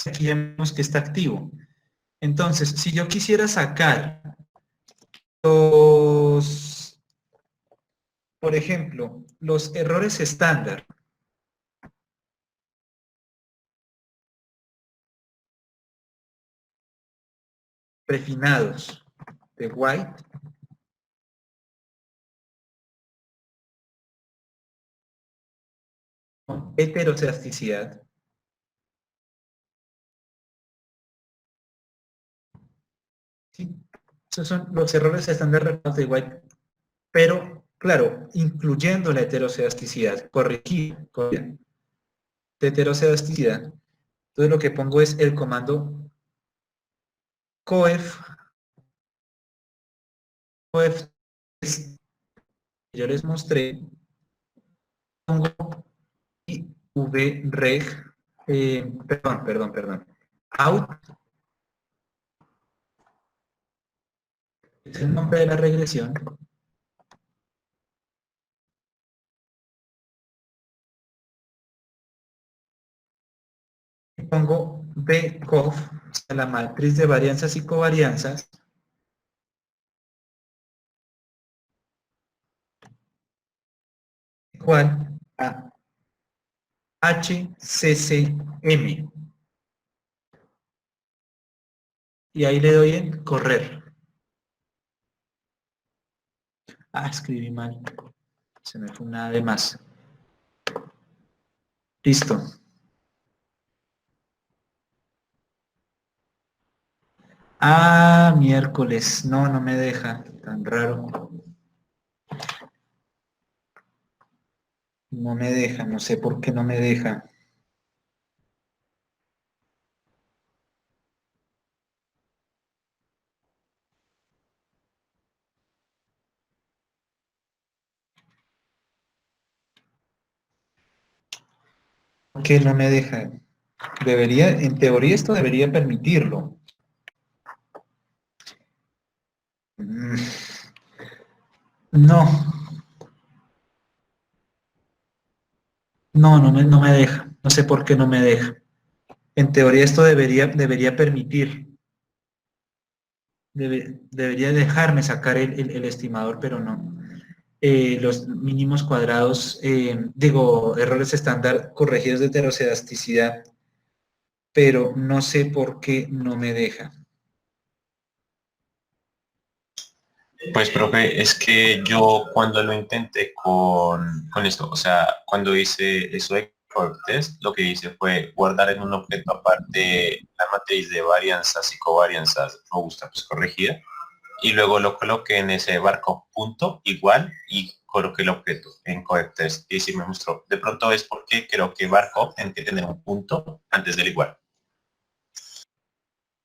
Aquí ya vemos que está activo. Entonces, si yo quisiera sacar los, por ejemplo, los errores estándar, refinados de White, con heterocedasticidad, ¿sí? Esos son los errores estándar refinados de White, pero, claro, incluyendo la heterocedasticidad, corregir de heterocedasticidad. Entonces lo que pongo es el comando coef, coef, yo les mostré, pongo ivreg, perdón, out, es el nombre de la regresión, y pongo bcof, o sea, la matriz de varianzas y covarianzas, igual a HCCM. Y ahí le doy en correr. Ah, escribí mal. Se me fue una de más. Listo. Ah, miércoles. No, no me deja. Tan raro. No me deja. No sé por qué no me deja. ¿Por qué no me deja? Debería, en teoría esto debería permitirlo. Mm, No, no me deja. No sé por qué no me deja. En teoría esto debería permitir. Debería dejarme sacar el estimador, pero no. Los mínimos cuadrados, digo, errores estándar corregidos de heterocedasticidad, pero no sé por qué no me deja. Pues, profe, es que yo cuando lo intenté con esto, o sea, cuando hice eso de test, lo que hice fue guardar en un objeto aparte la matriz de varianzas y covarianzas robusta, pues corregida, y luego lo coloqué en ese barco punto igual y coloqué el objeto en test y sí me mostró. De pronto es porque creo que barco tiene que tener un punto antes del igual.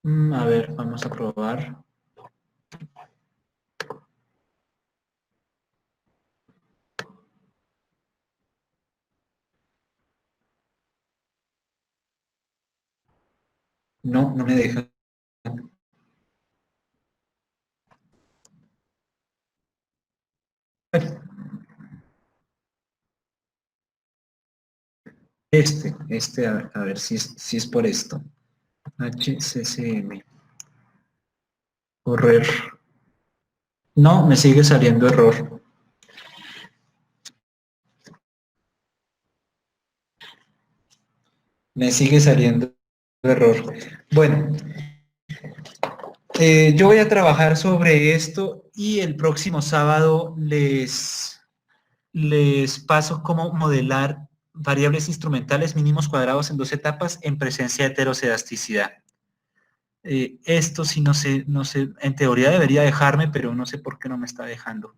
A ver, vamos a probar. No, no me deja. A ver si es por esto. HCCM. Correr. No, me sigue saliendo error. Me sigue saliendo error. Bueno, yo voy a trabajar sobre esto y el próximo sábado les paso cómo modelar variables instrumentales mínimos cuadrados en 2 etapas en presencia de heterocedasticidad. Esto sí no sé, en teoría debería dejarme, pero no sé por qué no me está dejando.